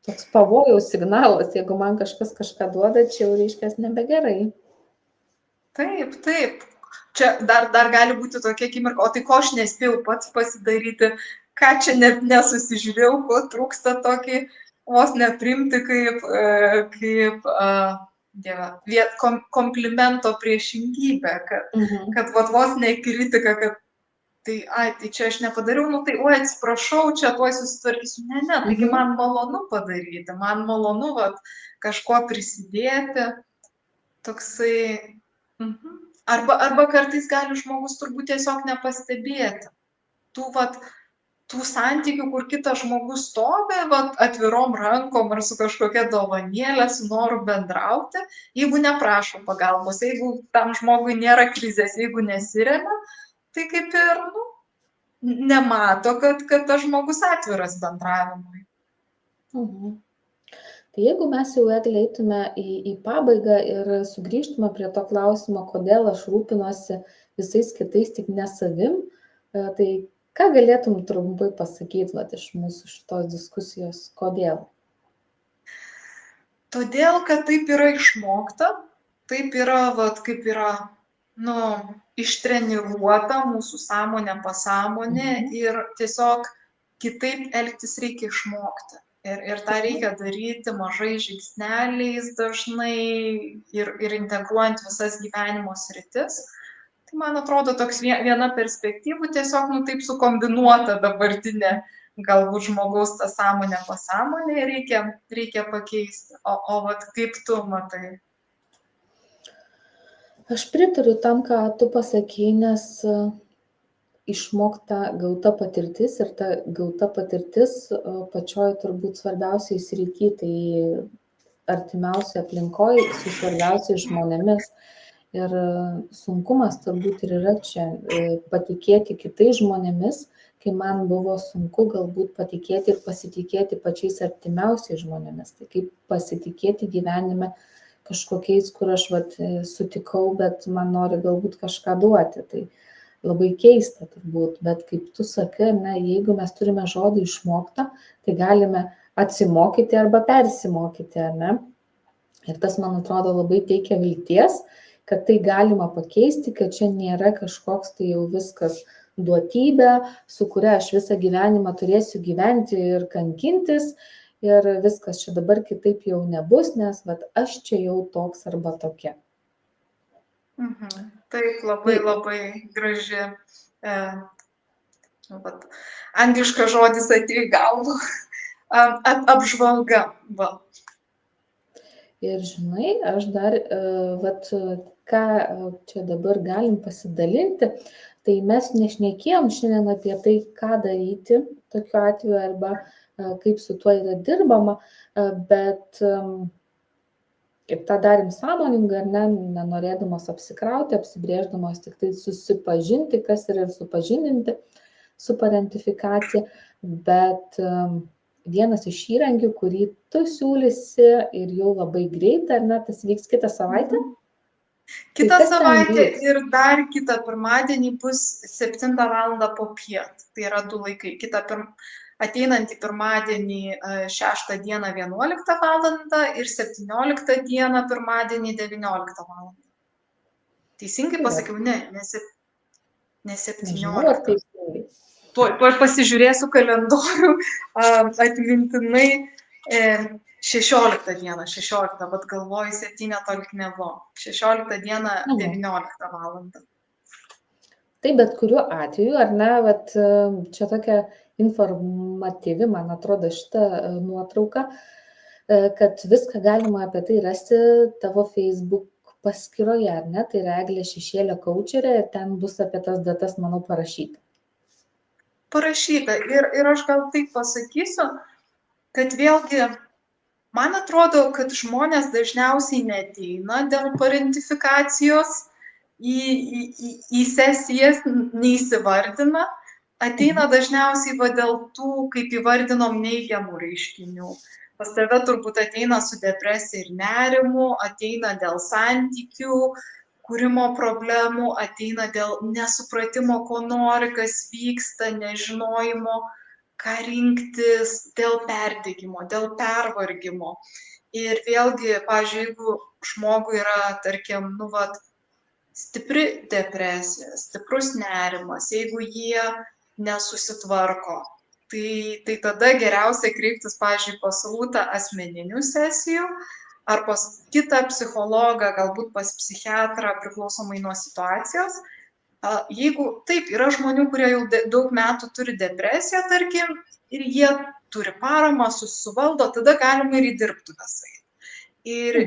Toks pavojaus signalas, jeigu man kažkas kažką duoda, čia jau reiškia nebegerai. Taip. Čia dar gali būti tokia akimirka, o tai ko aš nespėjau pats pasidaryti, ką čia net nesusižiūrėjau, ko trūksta tokį vos neprimti kaip komplimento priešingybę, kad vos ne kritika, kad tai čia aš nepadariau, tai atsiprašau, čia tuoj susitvarkysiu. Ne, taigi man malonu padaryti, man malonu kažkuo prisidėti, toksai. Arba kartais gali žmogus turbūt tiesiog nepastebėti tų santykių, kur kitas žmogus stovi atvirom rankom ar su kažkokia dovanėlė, su noru bendrauti, jeigu neprašo pagalbos, jeigu tam žmogui nėra krizės, jeigu nesiremia, tai kaip ir nemato, kad tas žmogus atviras bendravimui. Tai jeigu mes jau eitume į pabaigą ir sugrįžtume prie to klausimo, kodėl aš rūpinuosi visais kitais, tik ne savim, tai ką galėtum trumpai pasakyti iš mūsų šitos diskusijos, kodėl? Todėl, kad taip yra išmokta, taip yra, kaip yra, ištreniruota mūsų sąmonė, pasąmonė ir tiesiog kitaip elgtis reikia išmokti. Ir tą reikia daryti mažais žingsneliais dažnai ir integruojant visas gyvenimo sritis. Tai man atrodo toks viena perspektyvų tiesiog taip sukombinuota dabartinė galbūt žmogaus tą sąmonę pasąmonę reikia pakeisti. O kaip tu matai? Aš pritariu tam, ką tu pasakei, nes išmokta gauta patirtis ir ta gauta patirtis pačioj turbūt svarbiausiai srity, tai artimiausiai aplinkoje su svarbiausiais žmonėmis. Ir sunkumas turbūt ir yra čia patikėti kitais žmonėmis, kai man buvo sunku galbūt patikėti ir pasitikėti pačiais artimiausiais žmonėmis. Tai kaip pasitikėti gyvenime kažkokiais, kur aš sutikau, bet man nori galbūt kažką duoti. Tai labai keista turbūt, bet kaip tu sakai, jeigu mes turime žodį išmoktą, tai galime atsimokyti arba persimokyti, ne? Ir tas, man atrodo, labai teikia vilties, kad tai galima pakeisti, kad čia nėra kažkoks tai jau viskas duotybė, su kuria aš visą gyvenimą turėsiu gyventi ir kankintis, ir viskas čia dabar kitaip jau nebus, nes aš čia jau toks arba tokia. Taip, labai graži. Angliškas žodis atėjo į galvą. Apžvalga. Ir žinai, aš dar, ką čia dabar galim pasidalinti, tai mes nešnekėjom šiandien apie tai, ką daryti tokiu atveju arba kaip su tuo yra dirbama, bet ir tą darėm sąmoningai, nenorėdamos apsikrauti, apsibrėždamos tik tai susipažinti, kas yra ir supažindinti su parentifikacija, bet vienas iš įrankių, kurį tu siūlysi ir jau labai greitai, ar ne, tas vyks kitą savaitę? Kitą Tai kas ten savaitę vyks? ir dar kitą pirmadienį bus 7 valandą popiet. Tai yra 2 laikai. Ateinantį pirmadienį 6 dieną 11 valandą ir 17 dieną pirmadienį 19 valandą. Teisingai pasakiau? Ne Nežinau, ar 17. teisingai. Tuoj pasižiūrėsiu kalendorių atmintinai 16 dieną, 16, bet galvoju 17 nebuvo. 16 dieną 19 valandą. Tai bet kuriuo atveju, ar ne, vat, čia tokia informatyvi, man atrodo, šita nuotrauka, kad viską galima apie tai rasti tavo Facebook paskyroje, ar ne, tai yra Eglė Šešėlio kaučerė ir ten bus apie tas datas, manau, parašyta. Parašyta ir aš gal taip pasakysiu, kad vėlgi, man atrodo, kad žmonės dažniausiai neateina dėl parentifikacijos į sesijas, neįsivardina, ateina dažniausiai va dėl tų, kaip įvardinom, neigiamų reiškinių. Pas tave turbūt ateina su depresija ir nerimu, ateina dėl santykių kūrimo problemų, ateina dėl nesupratimo, ko nori, kas vyksta, nežinojimo, ką rinktis, dėl perdegimo, dėl pervargimo. Ir vėlgi, pavyzdžiui, jeigu žmogui yra, tarkim, stipri depresija, stiprus nerimas, jeigu jie nesusitvarko, tai tada geriausia kreiptis, pavyzdžiui, pas Rūtą asmeninių sesijų ar pas kitą psichologą, galbūt pas psichiatrą, priklausomai nuo situacijos. Jeigu taip, yra žmonių, kurie jau daug metų turi depresiją, tarkim, ir jie turi paramą, susivaldo, tada galima ir į dirbtuves eiti. Ir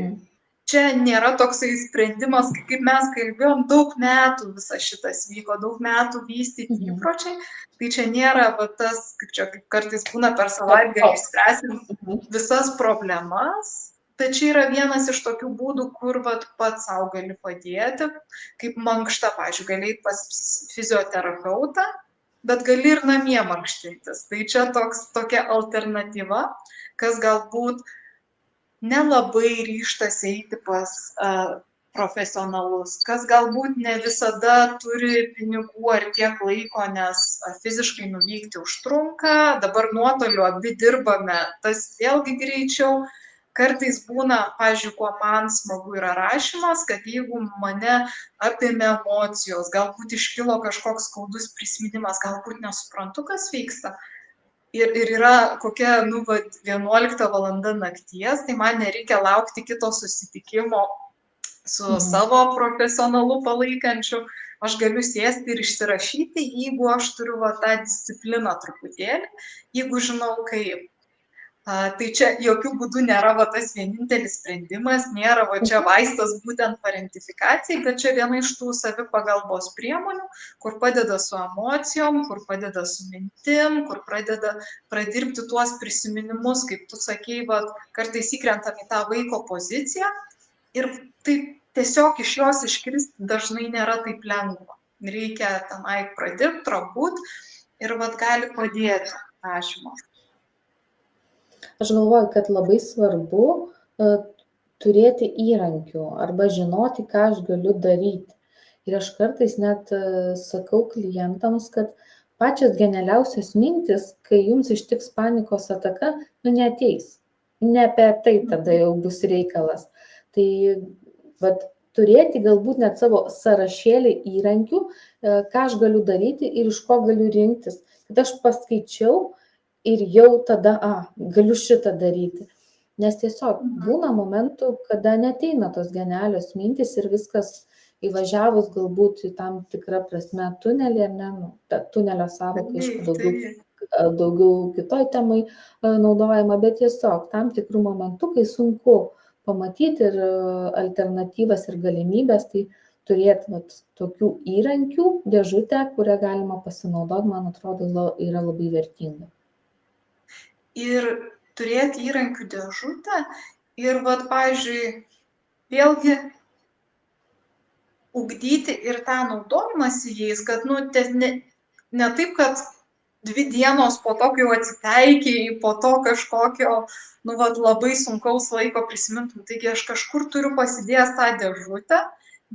čia nėra toksai sprendimas, kaip mes kalbėjom, daug metų visas šitas vyko, daug metų vystyti įpročiai, tai čia nėra tas, kaip kartais būna per savaitgalį išspręsim visas problemas, bet čia yra vienas iš tokių būdų, kur pats sau gali padėti, kaip mankšta, pavyzdžiui, gali eiti pas fizioterapeutą, bet gali ir namie mankštintis. Tai čia tokia alternatyva, kas galbūt nelabai ryžtasi eiti pas profesionalus, kas galbūt ne visada turi pinigų ar tiek laiko, nes fiziškai nuvykti užtrunka, dabar nuotoliu abi dirbame, tas vėlgi greičiau. Kartais būna, pavyzdžiui, kuo man smagu yra rašymas, kad jeigu mane apėmė emocijos, galbūt iškilo kažkoks skaudus prisiminimas, galbūt nesuprantu, kas vyksta, ir yra kokia, 11 valanda nakties, tai man nereikia laukti kito susitikimo su savo profesionalu palaikančiu, aš galiu sėsti ir išsirašyti, jeigu aš turiu tą discipliną truputėlį, jeigu žinau kaip. Tai čia jokių būdų nėra tas vienintelis sprendimas, nėra čia vaistas būtent parentifikacijai, bet čia viena iš tų savipagalbos priemonių, kur padeda su emocijom, kur padeda su mintim, kur pradeda pradirbti tuos prisiminimus, kaip tu sakei, kartais įkrentam į tą vaiko poziciją ir taip tiesiog iš jos iškristi dažnai nėra taip lengva. Reikia tenai pradirbti, prabūt ir gali padėti rašymas. Aš galvoju, kad labai svarbu turėti įrankių arba žinoti, ką aš galiu daryti. Ir aš kartais net sakau klientams, kad pačios genialiausios mintis, kai jums ištiks panikos ataka, neateis. Ne apie tai tada jau bus reikalas. Tai turėti galbūt net savo sąrašėlį įrankių, ką aš galiu daryti ir iš ko galiu rinktis. Kad aš paskaičiau ir jau tada, galiu šitą daryti. Nes tiesiog būna momentų, kada neteina tos genialios mintys ir viskas įvažiavus galbūt į tam tikrą prasme tunelį, ar ne, ta tunelio sąvoka, aišku, daugiau kitoj temai naudojama, bet tiesiog tam tikrų momentų, kai sunku pamatyti ir alternatyvas ir galimybės, tai turėti tokių įrankių dėžutę, kurią galima pasinaudoti, man atrodo, yra labai vertinga. Ir turėti įrankių dėžutę ir, pavyzdžiui, vėlgi ugdyti ir tą naudojimąsi jais, kad, ne taip, kad 2 dienos po to, kai jau atsiteikiai, po to kažkokio, nu, vat, labai sunkaus laiko prisimintum. Taigi aš kažkur turiu pasidėjęs tą dėžutę,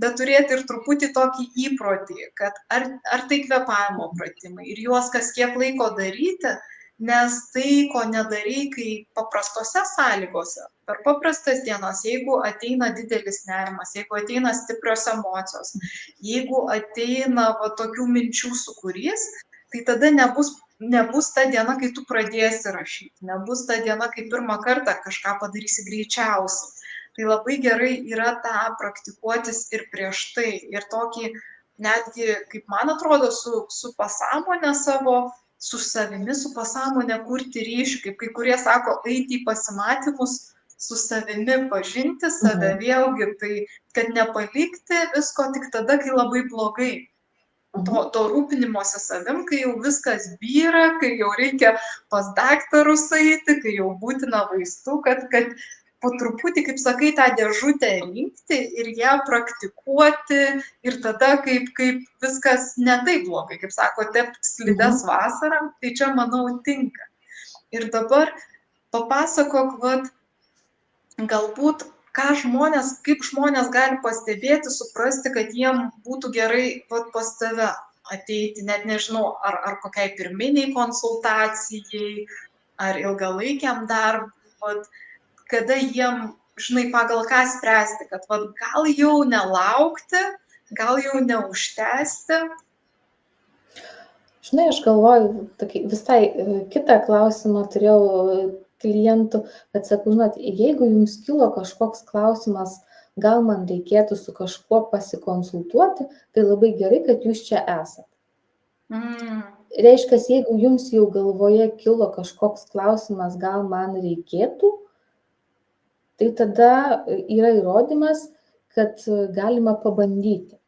bet turėti ir truputį tokį įprotį, kad ar tai kvėpavimo pratimai ir juos kas kiek laiko daryti, nes tai, ko nedarai, kai paprastose sąlygose, per paprastas dienas, jeigu ateina didelis nerimas, jeigu ateina stiprios emocijos, jeigu ateina va, tokių minčių sūkurys, tai tada nebus ta diena, kai tu pradėsi rašyti, nebus ta diena, kai pirmą kartą kažką padarysi greičiausiai. Tai labai gerai yra tą praktikuotis ir prieš tai. Ir tokį netgi, kaip man atrodo, su pasąmonė savo, su savimi, su pasąmonė kurti ryšį, kaip kai kurie sako, eiti į pasimatymus su savimi, pažinti save vėlgi, tai kad nepalikti visko tik tada, kai labai blogai. To rūpinimosi savim, kai jau viskas byra, kai jau reikia pas daktarus eiti, kai jau būtina vaistų, kad po truputį, kaip sakai, tą dėžutę rinkti ir ją praktikuoti ir tada, kaip viskas ne taip blogai, kaip sako, tepti slides vasarą, tai čia, manau, tinka. Ir dabar papasakok, vat, galbūt, kaip žmonės gali pastebėti, suprasti, kad jiem būtų gerai vat, pas tave ateiti, net nežinau, ar kokiai pirminiai konsultacijai, ar ilgalaikiam darbui, vat, kada jiem, žinai, pagal ką spręsti, kad vat, gal jau nelaukti, gal jau neužtęsti. Žinai, aš galvoju, visai kitą klausimą turėjau klientų, bet sakau, žinot, jeigu jums kilo kažkoks klausimas, gal man reikėtų su kažkuo pasikonsultuoti, tai labai gerai, kad jūs čia esat. Reiškia, jeigu jums jau galvoje kilo kažkoks klausimas, gal man reikėtų, tai tada yra įrodymas, kad galima pabandyti.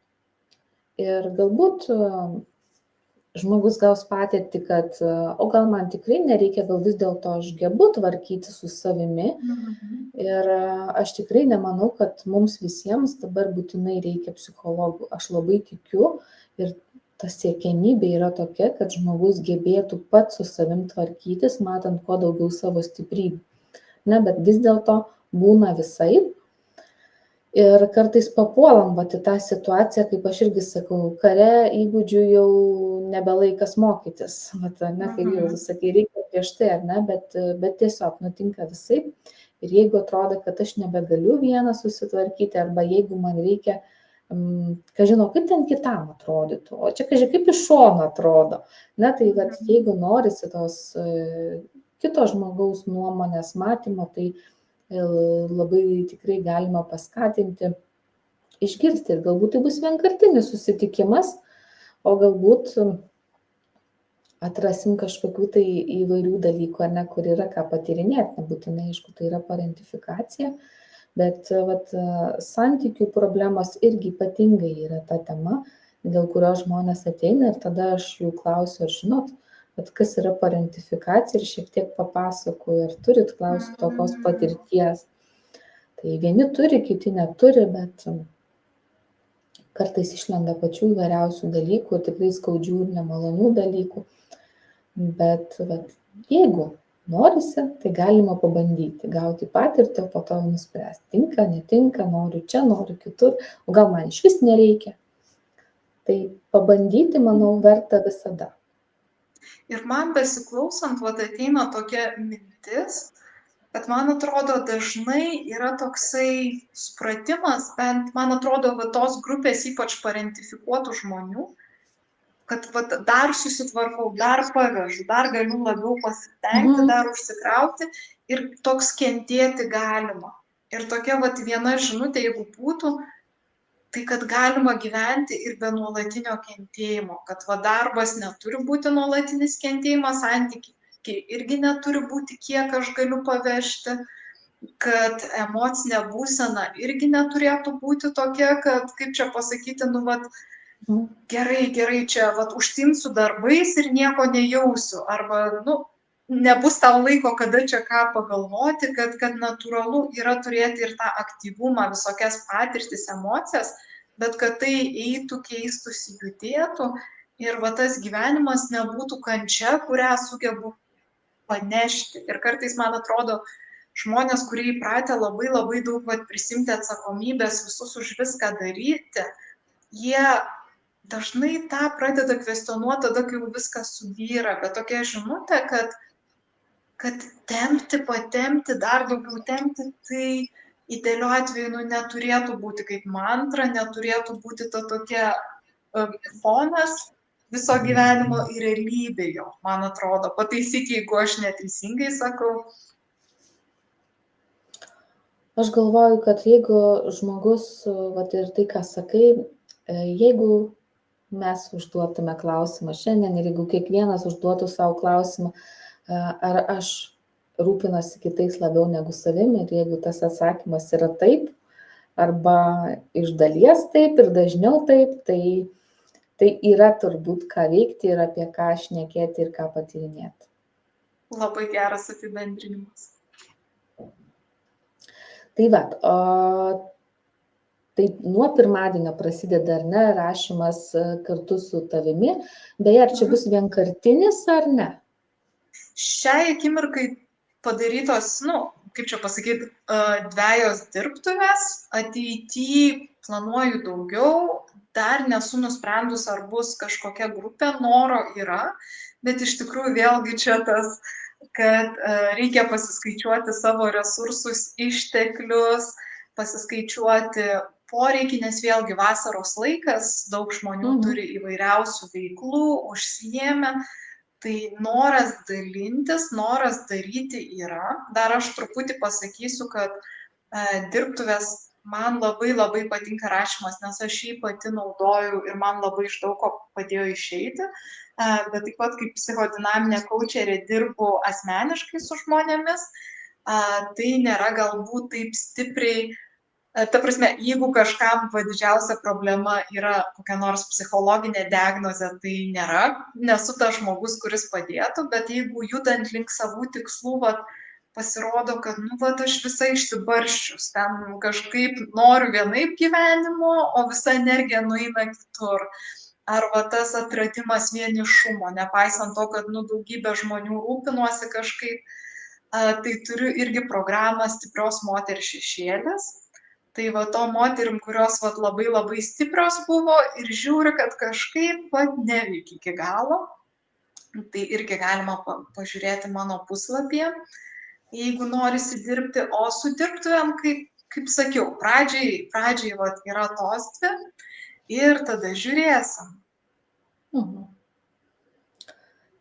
Ir galbūt žmogus gaus patirtį, kad o gal man tikrai nereikia, gal vis dėlto aš gebu tvarkyti su savimi. Ir aš tikrai nemanau, kad mums visiems dabar būtinai reikia psichologų. Aš labai tikiu ir ta siekiamybė yra tokia, kad žmogus gebėtų pats su savim tvarkytis, matant kuo daugiau savo stiprybių. Ne, bet vis dėlto būna visaip. Ir kartais papuolam vat į tą situaciją, kaip aš irgi sakau, kare įgūdžių jau nebelaikas mokytis. Vat, ne, kaip jau sakai, reikia prieš tai, ar ne, bet tiesiog nutinka visaip. Ir jeigu atrodo, kad aš nebegaliu vieną susitvarkyti, arba jeigu man reikia, žinau, kaip ten kitam atrodytų, o čia kaip iš šono atrodo. Ne, tai vat, jeigu norisi tos kito žmogaus nuomonės matymo, tai labai tikrai galima paskatinti, išgirsti. Ir galbūt tai bus vienkartinis susitikimas, o galbūt atrasim kažkokių tai įvairių dalykų, ar ne, kur yra ką patyrinėti. Nebūtinai, aišku, tai yra parentifikacija, bet vat, santykių problemos irgi ypatingai yra ta tema, dėl kurios žmonės ateina ir tada aš jų klausiu, ar žinot, bet kas yra parentifikacija ir šiek tiek papasakoju, ar turit klausti tokios patirties. Tai vieni turi, kiti neturi, bet kartais išlenda pačių įvairiausių dalykų, tikrai skaudžių ir nemalonių dalykų. Bet jeigu norisi, tai galima pabandyti, gauti patirtį, o po to nuspręsti, tinka, netinka, noriu čia, noriu kitur, o gal man išvis nereikia. Tai pabandyti, manau, verta visada. Ir man besiklausant, ateina tokia mintis, kad man atrodo dažnai yra toksai supratimas, bent man atrodo tos grupės ypač parentifikuotų žmonių, kad dar susitvarkau, dar pavežu, dar galiu labiau pasitengti, dar užsikrauti ir toks kentėti galima. Ir tokia viena žinutė, jeigu būtų, tai kad galima gyventi ir be nuolatinio kentėjimo, kad darbas neturi būti nuolatinis kentėjimas, santykiai irgi neturi būti, kiek aš galiu pavežti, kad emocinė būsena irgi neturėtų būti tokia, kad, kaip čia pasakyti, gerai, čia užsiimsiu darbais ir nieko nejausiu, arba, nebus tau laiko, kada čia ką pagalvoti, kad natūralu yra turėti ir tą aktyvumą, visokias patirtis, emocijas, bet kad tai eitų, keistųsi, judėtų ir va tas gyvenimas nebūtų kančia, kurią sugebu panešti. Ir kartais, man atrodo, žmonės, kurie įpratę labai daug prisimti atsakomybės, visus už viską daryti, jie dažnai tą pradeda kvestionuoti tada, kai jau viskas subyra, bet tokia žinutė, kad tempti, patempti, dar daugiau tempti, tai idealiu atveju neturėtų būti kaip mantra, neturėtų būti ta tokia fonas viso gyvenimo ir realybė jo, man atrodo. Pataisyk, jeigu aš neteisingai sakau. Aš galvoju, kad jeigu žmogus, vat ir tai, ką sakai, jeigu mes užduotume klausimą šiandien ir jeigu kiekvienas užduotų savo klausimą, ar aš rūpinuosi kitais labiau negu savimi, ir jeigu tas atsakymas yra taip, arba iš dalies taip ir dažniau taip, tai yra turbūt ką veikti ir apie ką šnekėti ir ką patyrinėti. Labai geras apibendrinimas. Tai va, tai nuo pirmadienio prasideda, ar ne, rašymas kartu su tavimi. Beje, ar čia bus vienkartinis ar ne? Šiai akimirkai padarytos, kaip čia pasakyti, 2 dirbtuvės, ateityje planuoju daugiau, dar nesu nusprendus, ar bus kažkokia grupė, noro yra, bet iš tikrųjų vėlgi čia tas, kad reikia pasiskaičiuoti savo resursus, išteklius, pasiskaičiuoti poreikį, nes vėlgi vasaros laikas, daug žmonių turi įvairiausių veiklų, užsiėmę. Tai noras dalintis, noras daryti yra. Dar aš truputį pasakysiu, kad dirbtuvės man labai patinka rašymas, nes aš jį pati naudoju ir man labai iš daug ko padėjo išeiti. Bet taip pat kaip psichodinaminė kaučerė dirbu asmeniškai su žmonėmis. Tai nėra galbūt taip stipriai. Ta prasme, jeigu kažkam didžiausia problema yra kokia nors psichologinė diagnozė, tai nesu tas žmogus, kuris padėtų, bet jeigu judant link savų tikslų, pasirodo, kad, aš visai išsibarščius, ten kažkaip noriu vienaip gyvenimo, o visa energija nueina kitur. Arba tas atradimas vienišumo, nepaisant to, kad, daugybė žmonių rūpinuosi kažkaip, tai turiu irgi programą Stiprios moters šešėlis. Tai to moterim, kurios labai stiprios buvo ir žiūri, kad kažkaip neveikia iki galo. Tai irgi galima pažiūrėti mano puslapyje, jeigu norisi dirbti. O su dirbtuvėm, kaip sakiau, pradžiai yra tos 2 ir tada žiūrėsim.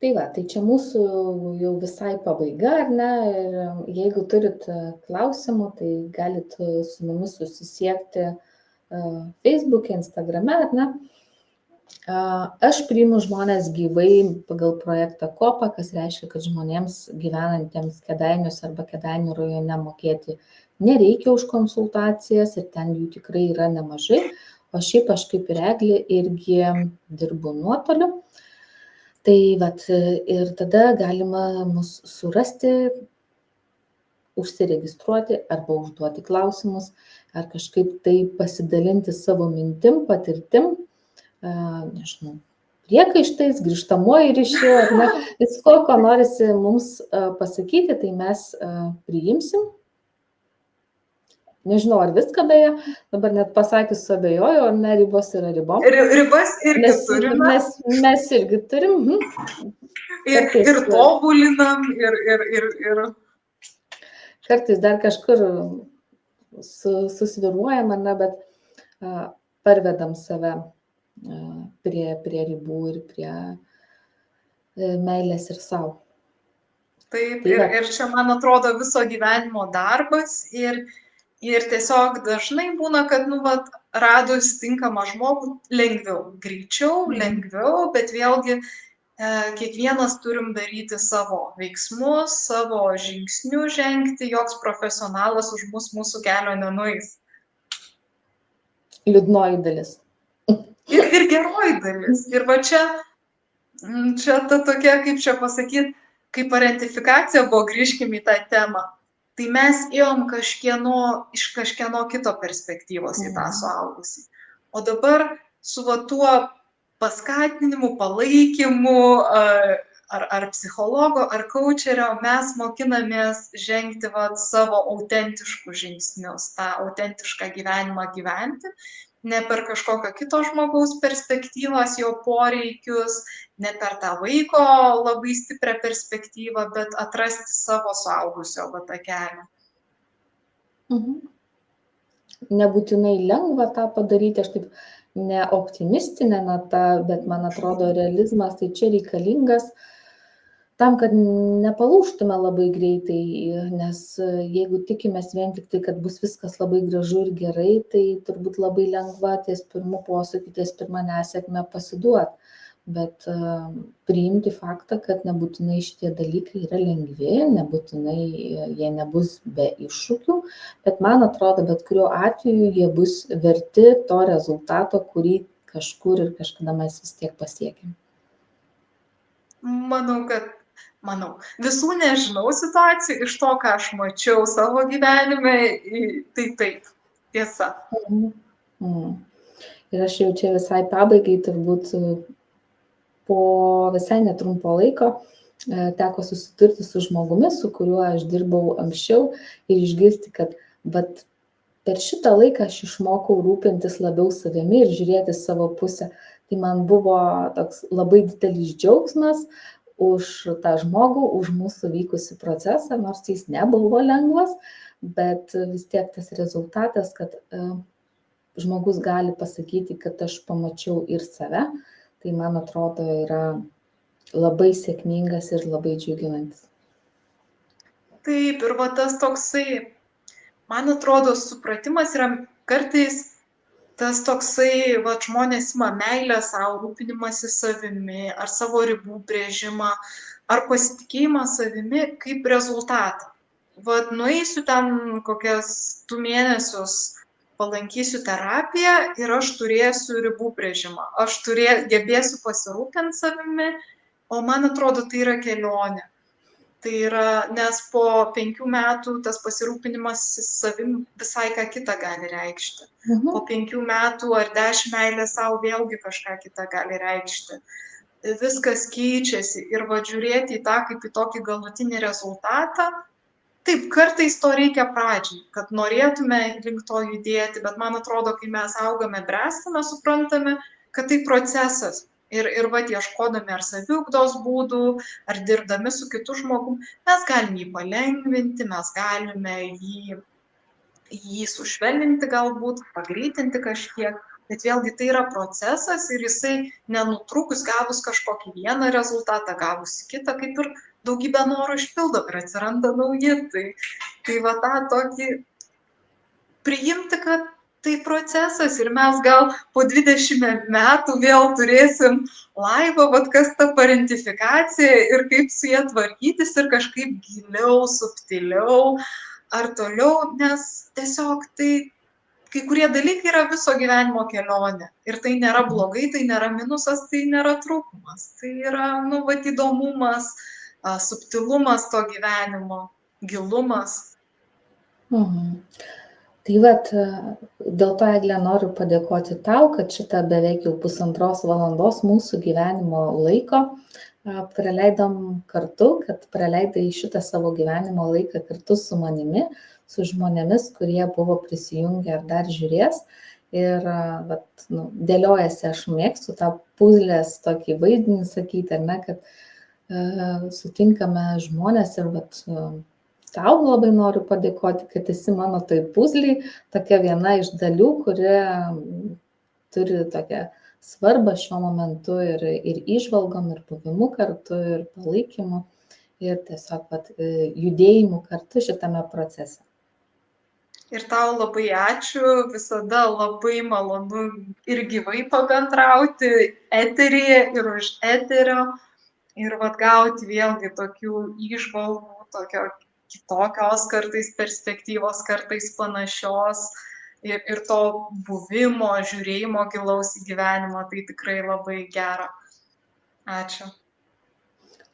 Tai va, tai čia mūsų jau visai pabaiga, ar ne? Ir jeigu turit klausimų, tai galit su mumis susisiekti Facebook'e, Instagram'e, ar ne? Aš priimu žmonės gyvai pagal projektą Kopa, kas reiškia, kad žmonėms gyvenantiems Kėdainiuose arba Kėdainių rajone mokėti nereikia už konsultacijas ir ten jų tikrai yra nemažai. O šiaip aš kaip ir Eglė irgi dirbu nuotoliu. Tai ir tada galima mus surasti, užsiregistruoti arba užduoti klausimus, ar kažkaip tai pasidalinti savo mintim, patirtim, nežinau, priekaištais, grįžtamuoju ryšiu, ar ne, visko, ko norisi mums pasakyti, tai mes priimsim. Nežinau, ar viską beje, dabar net pasakius abejoju, ar ne, ribos yra ribom. Ribas irgi turime. Mes irgi turim. Ir tobulinam, ir... Kartais dar kažkur susviruojam, ar ne, bet parvedam save prie ribų ir prie meilės ir savo. Taip, ir čia, man atrodo, viso gyvenimo darbas ir tiesiog dažnai būna, kad, radus tinkamą žmogų lengviau, greičiau, lengviau, bet vėlgi kiekvienas turim daryti savo veiksmus, savo žingsnius žengti, joks profesionalas už mus mūsų kelio nenueis. Liūdnoji dalis. Ir geroji dalis. Ir va čia ta tokia, kaip čia pasakyti, kaip parentifikacija buvo, grįžkim į tą temą. Tai mes ėjom iš kažkieno kito perspektyvos į tą suaugusį. O dabar su tuo paskatinimu, palaikymu, ar psichologo, ar coacherio mes mokinamės žengti savo autentiškus žingsnius, tą autentišką gyvenimą gyventi, ne per kažkokio kito žmogaus perspektyvas, jo poreikius, ne per tą vaiko labai stiprią perspektyvą, bet atrasti savo suaugusio tą kelią. Nebūtinai lengva tą padaryti, aš taip ne optimistinė nata, bet man atrodo realizmas tai čia reikalingas tam, kad nepalūžtume labai greitai, nes jeigu tikimės vien tik tai, kad bus viskas labai gražu ir gerai, tai turbūt labai lengva ties pirmu posūkiu, ties pirma nesėkme pasiduot. Bet priimti faktą, kad nebūtinai šitie dalykai yra lengvi, nebūtinai jie nebus be iššūkių, bet man atrodo, bet kuriuo atveju jie bus verti to rezultato, kurį kažkur ir kažkada mes vis tiek pasiekėm. Manau, visų nežinau situacijų, iš to, ką aš mačiau savo gyvenime, tai taip, tiesa. Ir aš jau čia visai pabaigai turbūt po visai netrumpo laiko teko susidurti su žmogumi, su kuriuo aš dirbau anksčiau ir išgirsti, kad per šitą laiką aš išmokau rūpintis labiau savimi ir žiūrėti savo pusę. Tai man buvo toks labai didelis džiaugsmas už tą žmogų, už mūsų vykusi procesą, nors jis nebuvo lengvas, bet vis tiek tas rezultatas, kad žmogus gali pasakyti, kad aš pamačiau ir save, tai man atrodo yra labai sėkmingas ir labai džiuginantis. Taip, ir tas toksai, man atrodo, supratimas yra kartais tas toksai, žmonės ima meilę savo, rūpinimąsi savimi, ar savo ribų brėžimą, ar pasitikėjimą savimi kaip rezultatą. Nueisiu ten kokias 2 mėnesius, palankysiu terapiją ir aš turėsiu ribų brėžimą, aš gebėsiu pasirūpinti savimi, o man atrodo, tai yra kelionė. Tai yra, nes po 5 metų tas pasirūpinimas savim visai ką kitą gali reikšti. Po 5 metų ar 10 meilės savo vėlgi kažką kitą gali reikšti. Viskas keičiasi ir žiūrėti į tą kaip į tokį galutinį rezultatą. Taip, kartais to reikia pradžiai, kad norėtume link to judėti, bet man atrodo, kai mes augame, bręstame, suprantame, kad tai procesas. Ir ieškodami ar saviugdos būdų, ar dirbdami su kitu žmogum, mes galime jį palengvinti, mes galime jį sušvelninti galbūt, pagreitinti kažkiek, bet vėlgi tai yra procesas ir jisai nenutrukus gavus kažkokį vieną rezultatą, gavus kitą, kaip ir daugybę norų išpildo ir atsiranda nauji. Tai tą tokį priimti, kad tai procesas ir mes gal po 20 metų vėl turėsim laivą, kas ta parentifikacija ir kaip su ją tvarkytis ir kažkaip giliau, subtiliau ar toliau, nes tiesiog tai kai kurie dalykai yra viso gyvenimo kelionė ir tai nėra blogai, tai nėra minusas, tai nėra trūkumas, tai yra įdomumas, subtilumas to gyvenimo, gilumas. Tai dėl to, Egle, noriu padėkoti tau, kad šitą beveik jau 1,5 valandos mūsų gyvenimo laiko praleidom kartu, kad praleidai šitą savo gyvenimo laiką kartu su manimi, su žmonėmis, kurie buvo prisijungę ar dar žiūrės. Ir dėliojasi, aš mėgstu tą puzlės tokį vaidmenį sakyti, ar ne, kad sutinkame žmonės ir tau labai noriu padėkoti, kad esi mano toj puzliai, tokia viena iš dalių, kuri turi tokią svarbą šiuo momentu ir įžvalgom, ir buvimu kartu, ir palaikymu, ir tiesiog judėjimu kartu šitame procese. Ir tau labai ačiū, visada labai malonu ir gyvai pabendrauti eteryje ir už eterio. Ir gauti vėlgi tokių įžvalgų, kitokios kartais perspektyvos, kartais panašios ir to buvimo, žiūrėjimo gilaus į gyvenimą, tai tikrai labai gera. Ačiū.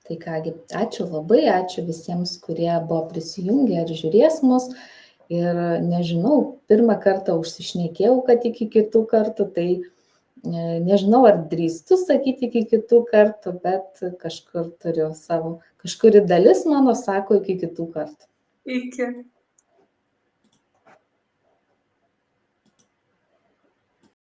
Tai kągi, ačiū labai, ačiū visiems, kurie buvo prisijungę ir žiūrės mus. Ir nežinau, pirmą kartą užsišnekėjau, kad iki kitų kartų, tai Nežinau, ar drįstu sakyti iki kitų kartų, bet kažkur turiu savo, kažkuri dalis mano sako iki kitų kartų. Iki.